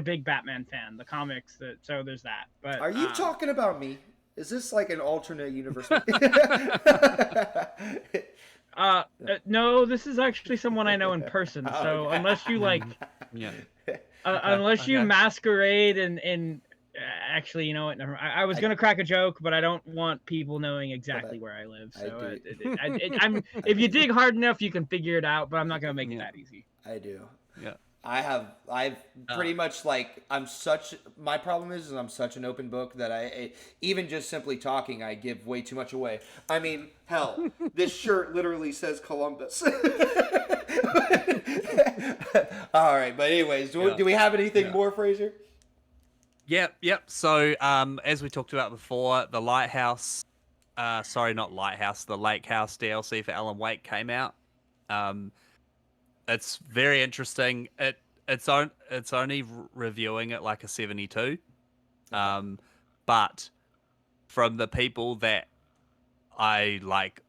big Batman fan. The comics. So there's that. But are you talking about me? Is this like an alternate universe? No, this is actually someone I know in person. So unless you like, unless you masquerade and actually, you know what? Never. I was gonna crack a joke, but I don't want people knowing exactly where I live. So if you dig hard enough, you can figure it out. But I'm not gonna make it that easy. I do. Yeah. I've pretty much like my problem is I'm such an open book that I even just simply talking, I give way too much away. I mean, hell, this shirt literally says Columbus. All right, but anyways, do we have anything more, Fraser? Yep. So, as we talked about before, the Lighthouse, the Lake House DLC for Alan Wake came out. It's very interesting. It's only reviewing it like a 72, but from the people that I like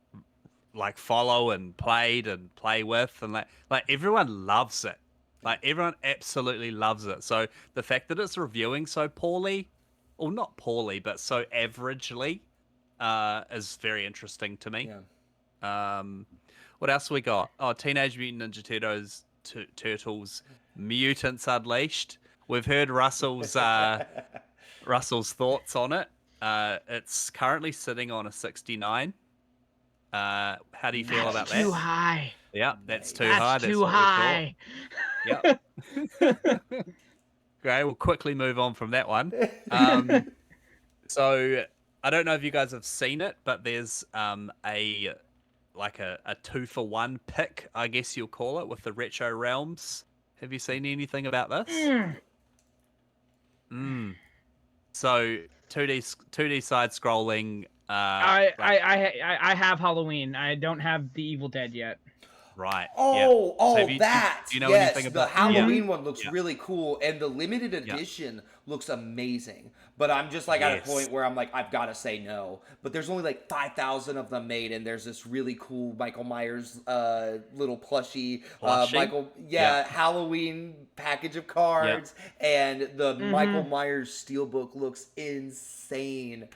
follow and played and play with, and like everyone loves it. Like everyone absolutely loves it. So the fact that it's reviewing so poorly, or not poorly, but so averagely, is very interesting to me. Yeah. What else we got? Oh, Teenage Mutant Ninja Turtles Mutants Unleashed. We've heard Russell's thoughts on it. It's currently sitting on a 69. How do you feel about That's too that? high. Yeah, that's too That's high. That's too what we thought. high. Yep. Okay, we'll quickly move on from that one. So I don't know if you guys have seen it, but there's a 2-for-1 pick, I guess you'll call it, with the Retro Realms. Have you seen anything about this? So 2D side scrolling. I have Halloween. I don't have the Evil Dead yet. Right. Oh, yeah. So oh, that. do you know yes, anything the about Halloween yeah. one looks Yeah. really cool, and the limited edition looks amazing. But I'm just like at a point where I'm like, I've got to say no. But there's only like 5,000 of them made, and there's this really cool Michael Myers little plushie, Halloween package of cards, and the Michael Myers steelbook looks insane.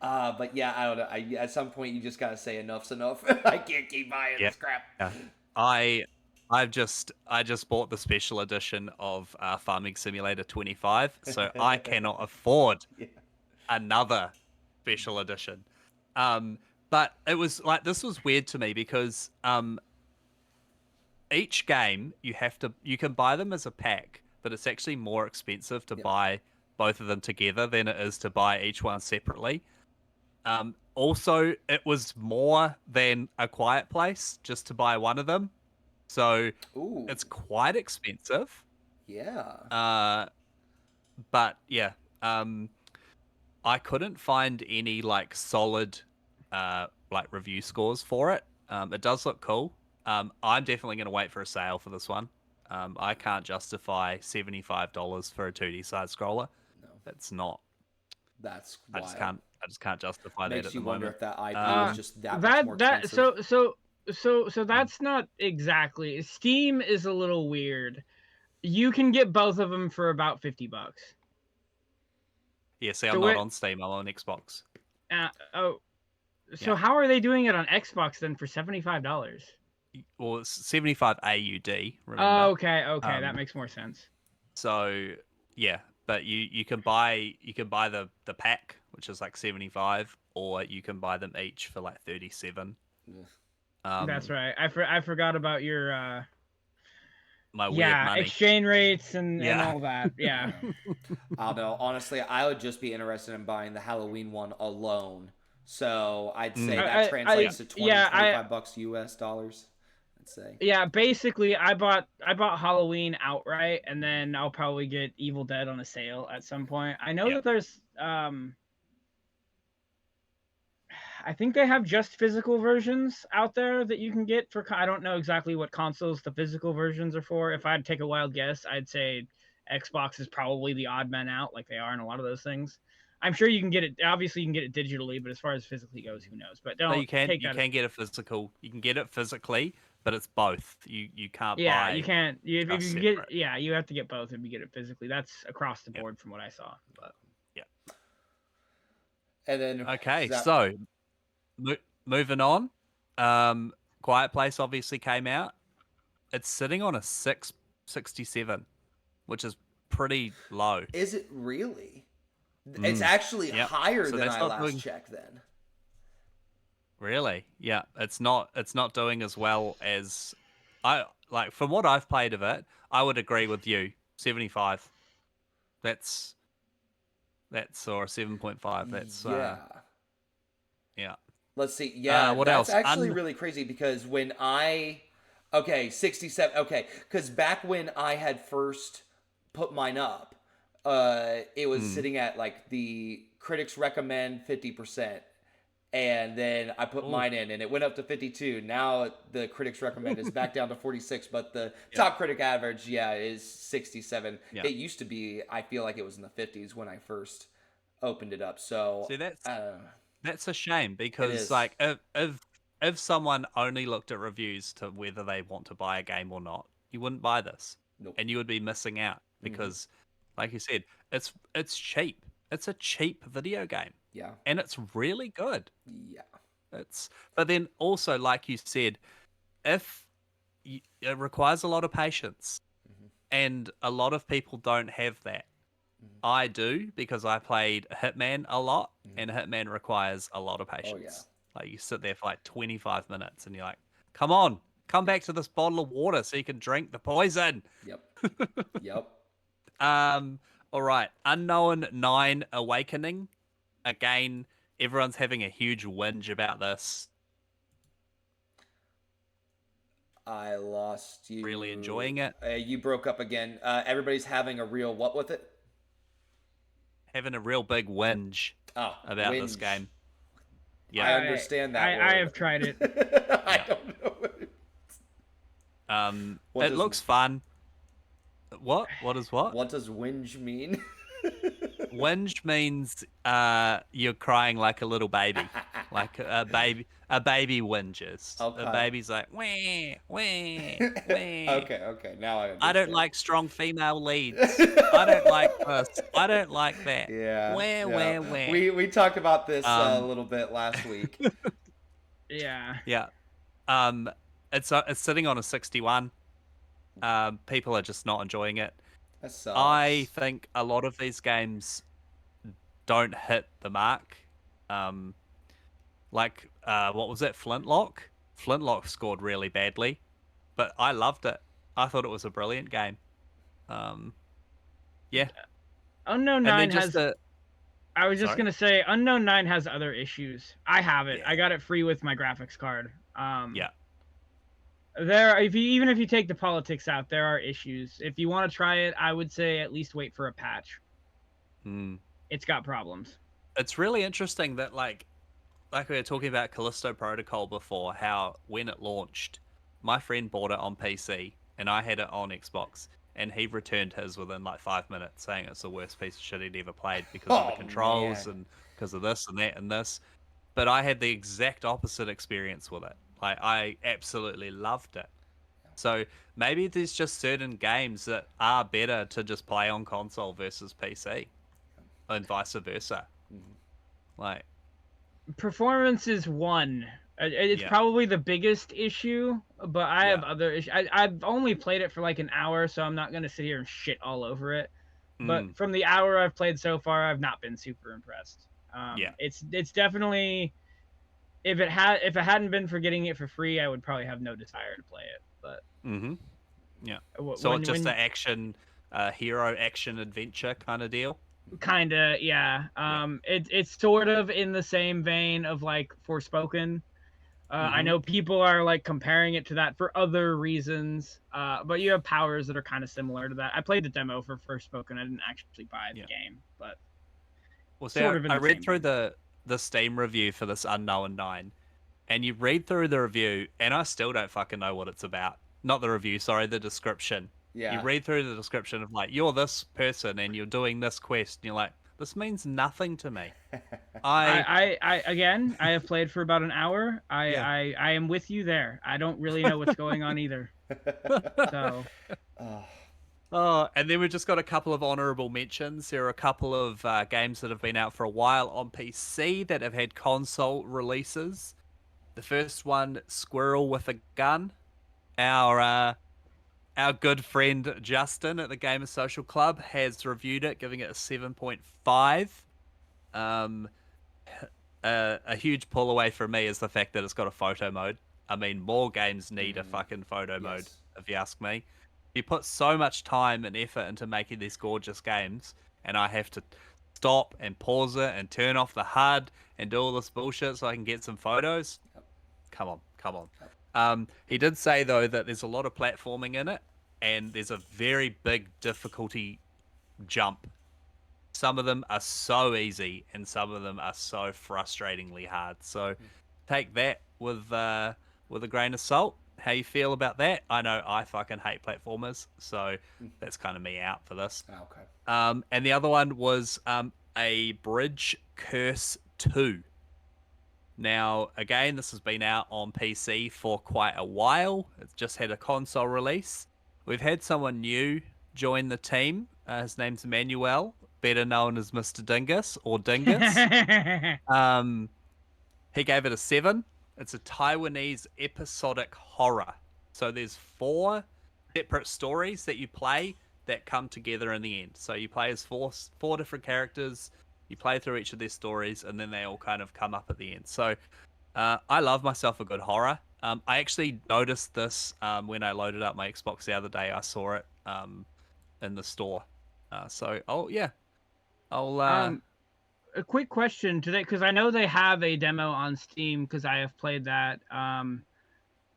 But yeah, I don't know. At some point, you just gotta say enough's enough. I can't keep buying this crap. Yeah. I just bought the special edition of Farming Simulator 25, so I cannot afford another special edition. But it was like, this was weird to me because each game you can buy them as a pack, but it's actually more expensive to buy both of them together than it is to buy each one separately. Also, it was more than A Quiet Place just to buy one of them. So it's quite expensive. Yeah. But yeah, I couldn't find any like solid like review scores for it. It does look cool. I'm definitely going to wait for a sale for this one. I can't justify $75 for a 2D side scroller. No, it's not. That's I wild. just can't justify that Makes at you the wonder moment. if that IP is just that much more expensive. So that's not exactly. Steam is a little weird. You can get both of them for about $50. Yeah, see, I'm not on Steam. I'm on Xbox. So how are they doing it on Xbox then for $75? Well, it's 75 AUD. Remember? Oh, okay, that makes more sense. So yeah, but you can buy the pack, which is like 75, or you can buy them each for like 37. That's right. I forgot about your my weird money. Exchange rates and all that. Yeah. I don't know. Honestly, I would just be interested in buying the Halloween one alone. So I'd say that translates to 25 bucks US dollars. I'd say. Yeah, basically I bought Halloween outright, and then I'll probably get Evil Dead on a sale at some point. I know that there's I think they have just physical versions out there that you can get for. I don't know exactly what consoles the physical versions are for. If I'd take a wild guess, I'd say Xbox is probably the odd man out, like they are in a lot of those things. I'm sure you can get it. Obviously, you can get it digitally, but as far as physically goes, who knows? But don't. You can get it physical. You can get it physically, but it's both. You can't buy. Yeah, you can't. If you get, you have to get both if you get it physically. That's across the board from what I saw. But and then so moving on. Quiet Place obviously came out. It's sitting on a 667, which is pretty low. Is it really? It's actually higher than I last checked then. Really? Yeah. It's not doing as well as I like. From what I've played of it, I would agree with you. 75. That's or 7.5. That's yeah. Let's see. Yeah, what that's else? actually really crazy because when 67. Okay, because back when I had first put mine up, it was sitting at like the critics recommend 50%, and then I put mine in, and it went up to 52. Now the critics recommend is back down to 46, but the top critic average, is 67. Yeah. It used to be, I feel like it was in the 50s when I first opened it up. So see, that's a shame because like if someone only looked at reviews to whether they want to buy a game or not, you wouldn't buy this. Nope. And you would be missing out because, like you said, it's cheap. It's a cheap video game. Yeah. And it's really good. Yeah. But then also, like you said, it requires a lot of patience, and a lot of people don't have that. I do because I played Hitman a lot, and Hitman requires a lot of patience. Oh, yeah. Like you sit there for like 25 minutes, and you're like, "Come on, come back to this bottle of water so you can drink the poison." Yep. Yep. All right. Unknown 9 Awakening. Again, everyone's having a huge whinge about this. I lost you. Really enjoying it. You broke up again. Everybody's having a real what with it? Having a real big whinge Oh, about this whinge. game. I Yeah. understand that I word. have tried it. I Yeah. don't know. What It does- looks fun. What? What is what? What does whinge mean? Whinge means you're crying like a little baby, like a baby whinges. Okay. A baby's like wah wah wah. Okay. Now I understand. I don't like strong female leads. I don't like this. I don't like that. Yeah. Wah yeah. wah wah. We talked about this a Um, little bit last week. Yeah. Yeah. It's sitting on a 61. People are just not enjoying it. That sucks. I think a lot of these games don't hit the mark. What was it? Flintlock? Flintlock scored really badly, but I loved it. I thought it was a brilliant game. Yeah. Unknown And 9 then has. just I was just Sorry? gonna say, Unknown 9 has other issues. I have it. Yeah. I got it free with my graphics card. Yeah. Even if you take the politics out, there are issues. If you want to try it, I would say at least wait for a patch. It's got problems. It's really interesting that like we were talking about Callisto Protocol before, how when it launched, my friend bought it on PC and I had it on Xbox, and he returned his within like 5 minutes, saying it's the worst piece of shit he'd ever played because of the Oh, controls man. and because of this and that and this. But I had the exact opposite experience with it. Like I absolutely loved it. So maybe there's just certain games that are better to just play on console versus PC, and vice versa. Like, Performance is one. It's Yeah. probably the biggest issue, but I have Yeah. other issues. I've only played it for like an hour, so I'm not gonna sit here and shit all over it. But from the hour I've played so far, I've not been super impressed. Yeah. It's definitely, if it hadn't been for getting it for free, I would probably have no desire to play it. But yeah. w- So when- it's just when- the action, hero action adventure kind of deal. Kinda, yeah. It's sort of in the same vein of like Forspoken. I know people are like comparing it to that for other reasons, but you have powers that are kind of similar to that. I played the demo for Forspoken. I didn't actually buy the game, but Well, see, sort of in I the read same through vein. the Steam review for this Unknown 9, and you read through the review, and I still don't fucking know what it's about. Not the review, sorry, the description. Yeah. You read through the description of like, you're this person and you're doing this quest, and you're like, this means nothing to me. I again, I have played for about an hour. Yeah. I am with you there. I don't really know what's going on either. So Oh, and then we've just got a couple of honorable mentions. There are a couple of games that have been out for a while on PC that have had console releases. The first one, Squirrel with a Gun. Our good friend Justin at the Gamer Social Club has reviewed it, giving it a 7.5. A huge pull away for me is the fact that it's got a photo mode. I mean, more games need a fucking photo mode, if you ask me. You put so much time and effort into making these gorgeous games, and I have to stop and pause it and turn off the HUD and do all this bullshit so I can get some photos. Come on. He did say, though, that there's a lot of platforming in it, and there's a very big difficulty jump. Some of them are so easy, and some of them are so frustratingly hard. So take that with a grain of salt. How you feel about that? I know I fucking hate platformers, so that's kind of me out for this. Okay. And the other one was a Bridge Curse 2. Now, again, this has been out on PC for quite a while. It's just had a console release. We've had someone new join the team. His name's Manuel, better known as Mr. Dingus or Dingus. He gave it a 7. It's a Taiwanese episodic horror. So there's 4 separate stories that you play that come together in the end. So you play as four different characters, you play through each of their stories, and then they all kind of come up at the end. So I love myself a good horror. I actually noticed this when I loaded up my Xbox the other day. I saw it in the store. I'll A quick question today, because I know they have a demo on Steam, because I have played that.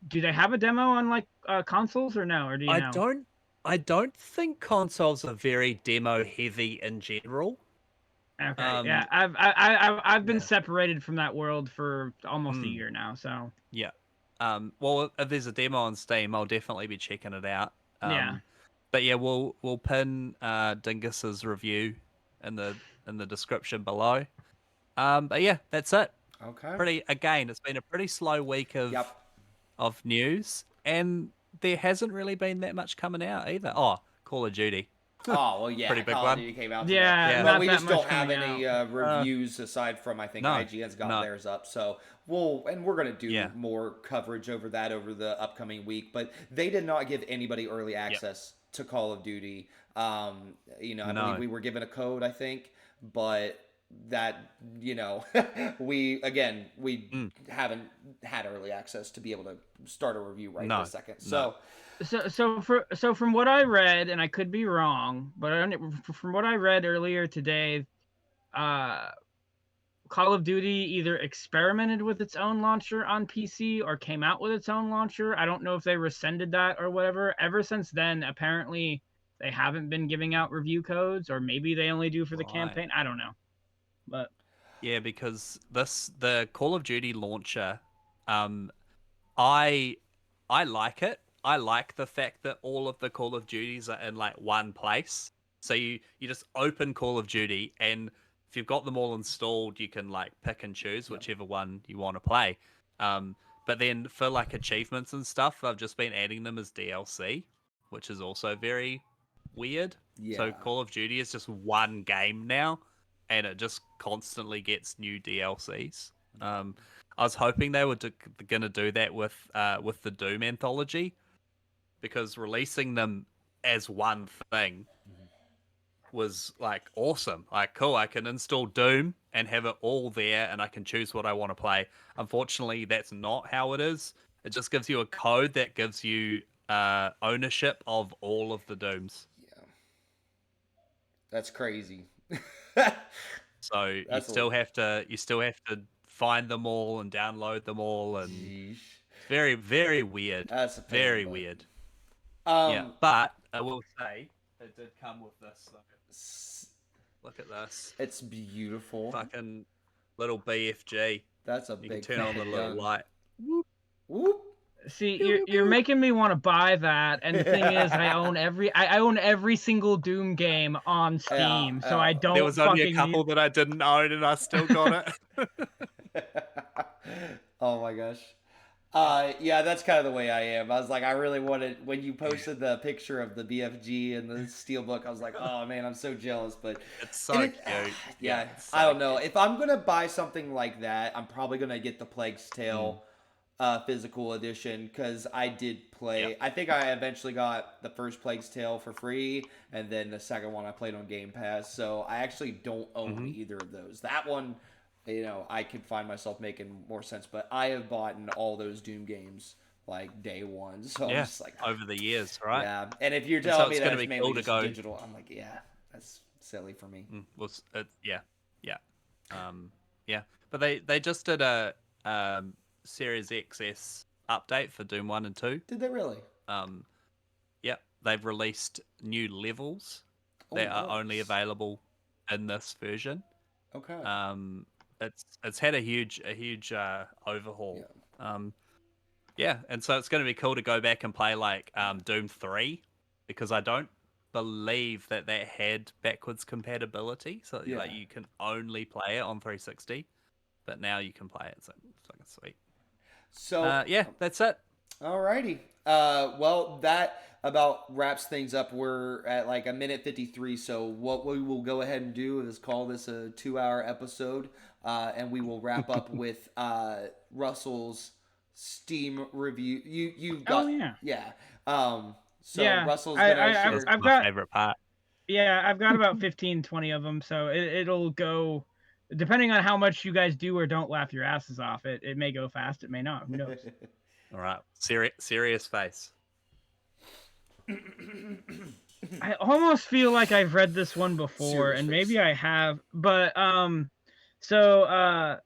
Do they have a demo on like consoles or no? Or do you I know? don't think consoles are very demo heavy in general. Okay, yeah, I've been yeah. separated from that world for almost a Mm. year now, so Yeah. Well, if there's a demo on Steam, I'll definitely be checking it out. yeah. But yeah, we'll pin Dingus's review in the description below. But yeah, that's it. Okay. It's been a pretty slow week Yep. of news, and there hasn't really been that much coming out either. Oh, Call of Duty. Oh, well, yeah. Pretty big Call of one. Duty came out today. Yeah, Yeah. But not we that just much don't have coming any out. reviews aside from, I think, No, IGN's got no. theirs up. So we're going to do Yeah. more coverage over that over the upcoming week. But they did not give anybody early access to Call of Duty. I believe we were given a code, I think. But that, we haven't had early access to be able to start a review this second. So. So from what I read, and I could be wrong, but from what I read earlier today, Call of Duty either experimented with its own launcher on PC or came out with its own launcher. I don't know if they rescinded that or whatever. Ever since then, apparently they haven't been giving out review codes, or maybe they only do for the campaign. I don't know, but yeah, because the Call of Duty launcher, I like it. I like the fact that all of the Call of Duties are in like one place. So you just open Call of Duty, and if you've got them all installed, you can like pick and choose whichever one you want to play. But then for like achievements and stuff, I've just been adding them as DLC, which is also very weird. Yeah. So Call of Duty is just one game now, and it just constantly gets new DLCs. I was hoping they were going to do that with the Doom anthology, because releasing them as one thing was like awesome. Like, cool, I can install Doom and have it all there, and I can choose what I want to play. Unfortunately, that's not how it is. It just gives you a code that gives you ownership of all of the Dooms. Yeah. That's crazy. So you still have to find them all and download them all, and it's very, very weird. That's a pain, very but... weird. Yeah, but I will say it did come with this. Look at this. It's beautiful. Fucking little BFG. That's a you big. can turn on the little light. Whoop. Whoop. See, you're making me want to buy that, and the thing is, I own every single Doom game on Steam, so I don't. There was only a couple that I didn't own, and I still got it. Oh my gosh. Yeah, that's kind of the way I am. I was like, I really wanted, when you posted the picture of the BFG and the Steelbook, I was like, oh man, I'm so jealous. But it's so cute. Yeah, I don't know. If I'm gonna buy something like that, I'm probably gonna get the Plague's Tale physical edition, because I did play. I think I eventually got the first Plague's Tale for free, and then the second one I played on Game Pass. So I actually don't own either of those. That one, I could find myself making more sense, but I have bought all those Doom games like day one. So I'm just like, over the years, right? Yeah. And if you're telling me that it's be mainly cool just digital, I'm like, yeah, that's silly for me. Well, yeah. But they just did a Series XS update for Doom 1 and 2. Did they really? Yep. They've released new levels that are only available in this version. Okay. It's had a huge overhaul. And so it's going to be cool to go back and play like Doom 3, because I don't believe that had backwards compatibility, so like you can only play it on 360, but now you can play it, so it's fucking sweet. So that's it. Alrighty. Well, that about wraps things up. We're at like a minute 53, so what we will go ahead and do is call this a 2-hour episode, and we will wrap up with Russell's Steam review. You got So Yeah, Russell's I- gonna I- share. That's I've my got- favorite part. Yeah, I've got about 15, 20 of them, so it'll go. Depending on how much you guys do or don't laugh your asses off, it may go fast, it may not. Who knows? All right, serious face. I almost feel like I've read this one before, Serious and face. maybe I have, but so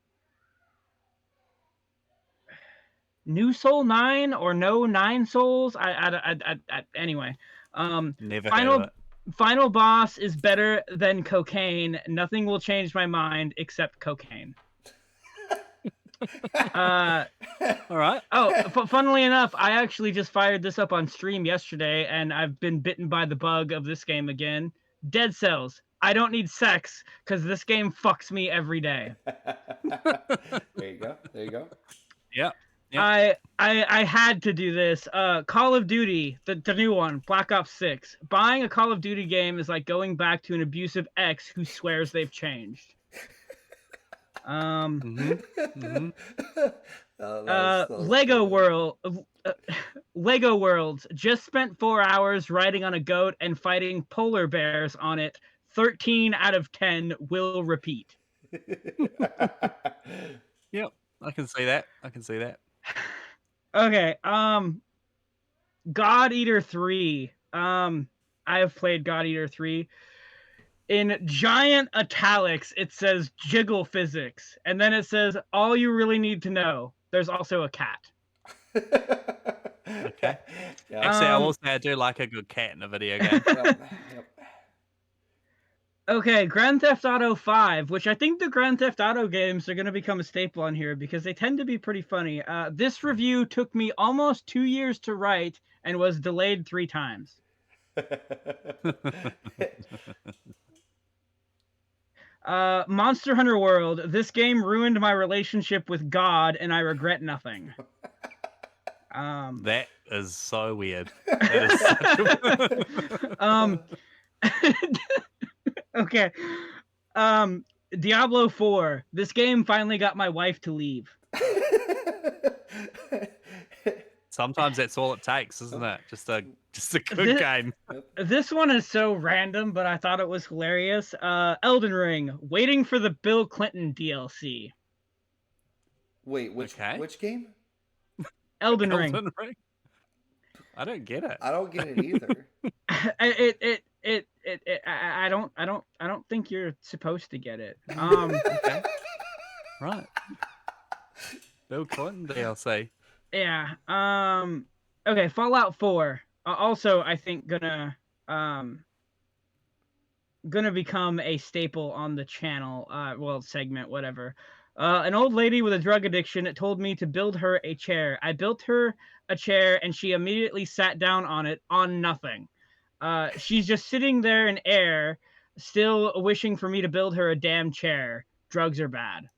New Soul 9 or No 9 Souls? Anyway, Never heard final of it. final boss is better than cocaine. Nothing will change my mind except cocaine. All right. Oh, funnily enough, I actually just fired this up on stream yesterday, and I've been bitten by the bug of this game again. Dead Cells. I don't need sex, because this game fucks me every day. There you go. There you go. Yeah. Yep. I had to do this. Call of Duty, the new one, Black Ops 6. Buying a Call of Duty game is like going back to an abusive ex who swears they've changed. Lego Worlds just spent 4 hours riding on a goat and fighting polar bears on it. 13 out of 10 will repeat. Yep. I can see that. Okay, God Eater 3. I have played God Eater 3. In giant italics, it says jiggle physics, and then it says all you really need to know. There's also a cat. Okay. Yeah. Actually, I will say I do like a good cat in a video game. Yep. Okay, Grand Theft Auto 5, which I think the Grand Theft Auto games are going to become a staple on here because they tend to be pretty funny. This review took me almost 2 years to write and was delayed 3 times. Monster Hunter World. This game ruined my relationship with God, and I regret nothing. That is so weird. That is such a... Okay. Diablo 4. This game finally got my wife to leave. Sometimes that's all it takes, isn't it? Just a good game. This one is so random, but I thought it was hilarious. Elden Ring. Waiting for the Bill Clinton DLC. Wait, which game? Elden Ring. I don't get it. I don't get it either. I don't think you're supposed to get it. Okay. Right. Bill Clinton DLC. Yeah. Okay, Fallout 4. Also, I think gonna become a staple on the channel. Well, segment, whatever. An old lady with a drug addiction told me to build her a chair. I built her a chair, and she immediately sat down on it on nothing. She's just sitting there in air, still wishing for me to build her a damn chair. Drugs are bad.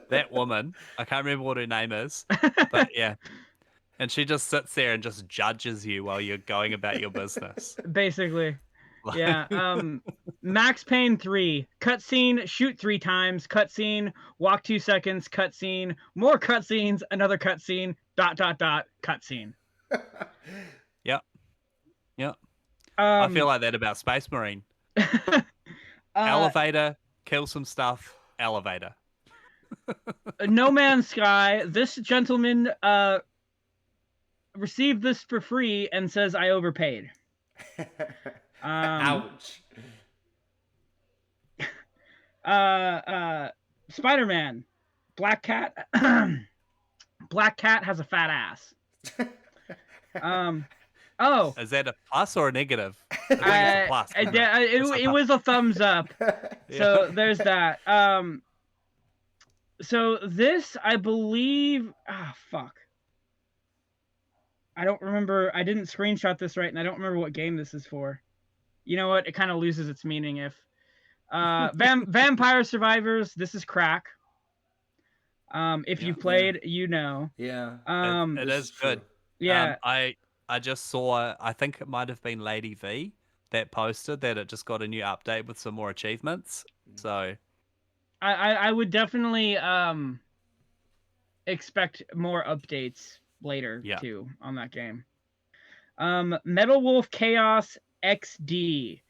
That woman, I can't remember what her name is, but yeah. And she just sits there and just judges you while you're going about your business. Basically. Yeah. Max Payne 3. Cutscene, shoot 3 times. Cutscene, walk 2 seconds. Cutscene, more cutscenes, another cutscene, ... cutscene. Yep. I feel like that about Space Marine. Elevator, kill some stuff, elevator. No Man's Sky. This gentleman received this for free and says I overpaid. Ouch. Spider-Man. Black Cat. Black Cat has a fat ass. Oh. Is that a plus or a negative? I think it's a plus. Isn't it? It was a thumbs up. So there's that. So this, I believe... fuck. I don't remember. I didn't screenshot this right, and I don't remember what game this is for. You know what? It kind of loses its meaning if... Vampire Survivors, this is crack. If you played, you know. Yeah. It is good. Yeah. I just saw, I think it might have been Lady V that posted that it just got a new update with some more achievements. So I would definitely expect more updates later too on that game. Metal Wolf Chaos XD.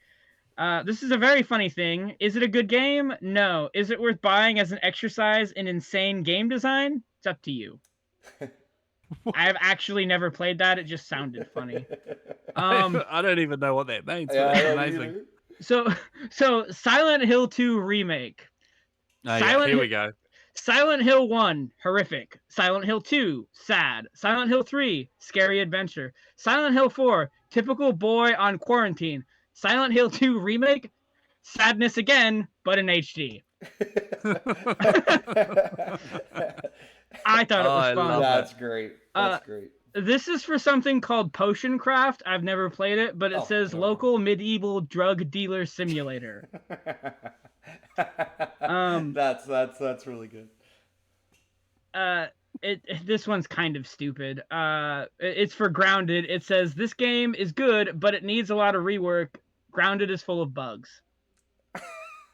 This is a very funny thing. Is it a good game? No. Is it worth buying as an exercise in insane game design? It's up to you. I've actually never played that. It just sounded funny. I don't even know what that means, but Yeah, I it's don't amazing. either. So Silent Hill 2 remake. Oh, yeah, here we go. Silent Hill 1, horrific. Silent Hill 2, sad. Silent Hill 3, scary adventure. Silent Hill 4, typical boy on quarantine. Silent Hill 2 remake, sadness again, but in HD. I thought it was I fun. love That's great. That's great. This is for something called Potion Craft. I've never played it, but it says no. local medieval drug dealer simulator. That's really good. This one's kind of stupid. It's for Grounded. It says this game is good, but it needs a lot of rework. Grounded is full of bugs.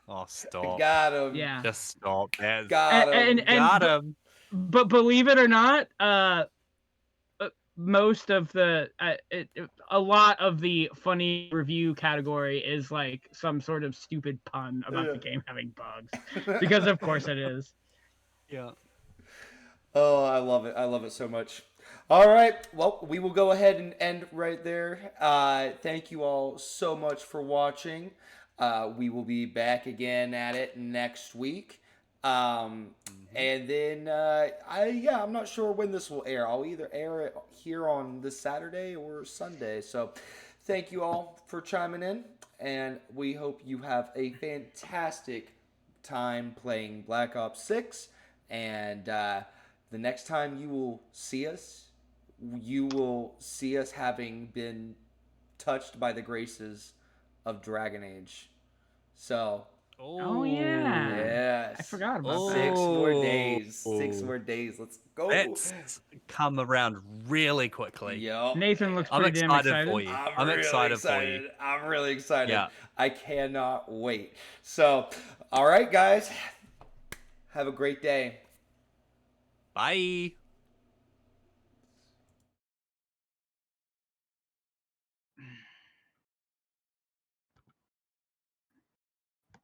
Oh, stop. Got him. Yeah. Just stop. Got him. Got him. But believe it or not, most of the a lot of the funny review category is like some sort of stupid pun about the game having bugs, because of course it is. Yeah. Oh, I love it. I love it so much. All right. Well, we will go ahead and end right there. Thank you all so much for watching. We will be back again at it next week. And then, I'm not sure when this will air. I'll either air it here on this Saturday or Sunday. So thank you all for chiming in. And we hope you have a fantastic time playing Black Ops 6. And the next time you will see us having been touched by the graces of Dragon Age. So... Oh yeah. Yes. I forgot about that. 6 more days. 6 more days. Let's go. That's come around really quickly. Yep. Nathan looks I'm pretty damn excited excited. for you. I'm really excited for you. I'm really excited. Yeah. I cannot wait. So, all right, guys. Have a great day. Bye.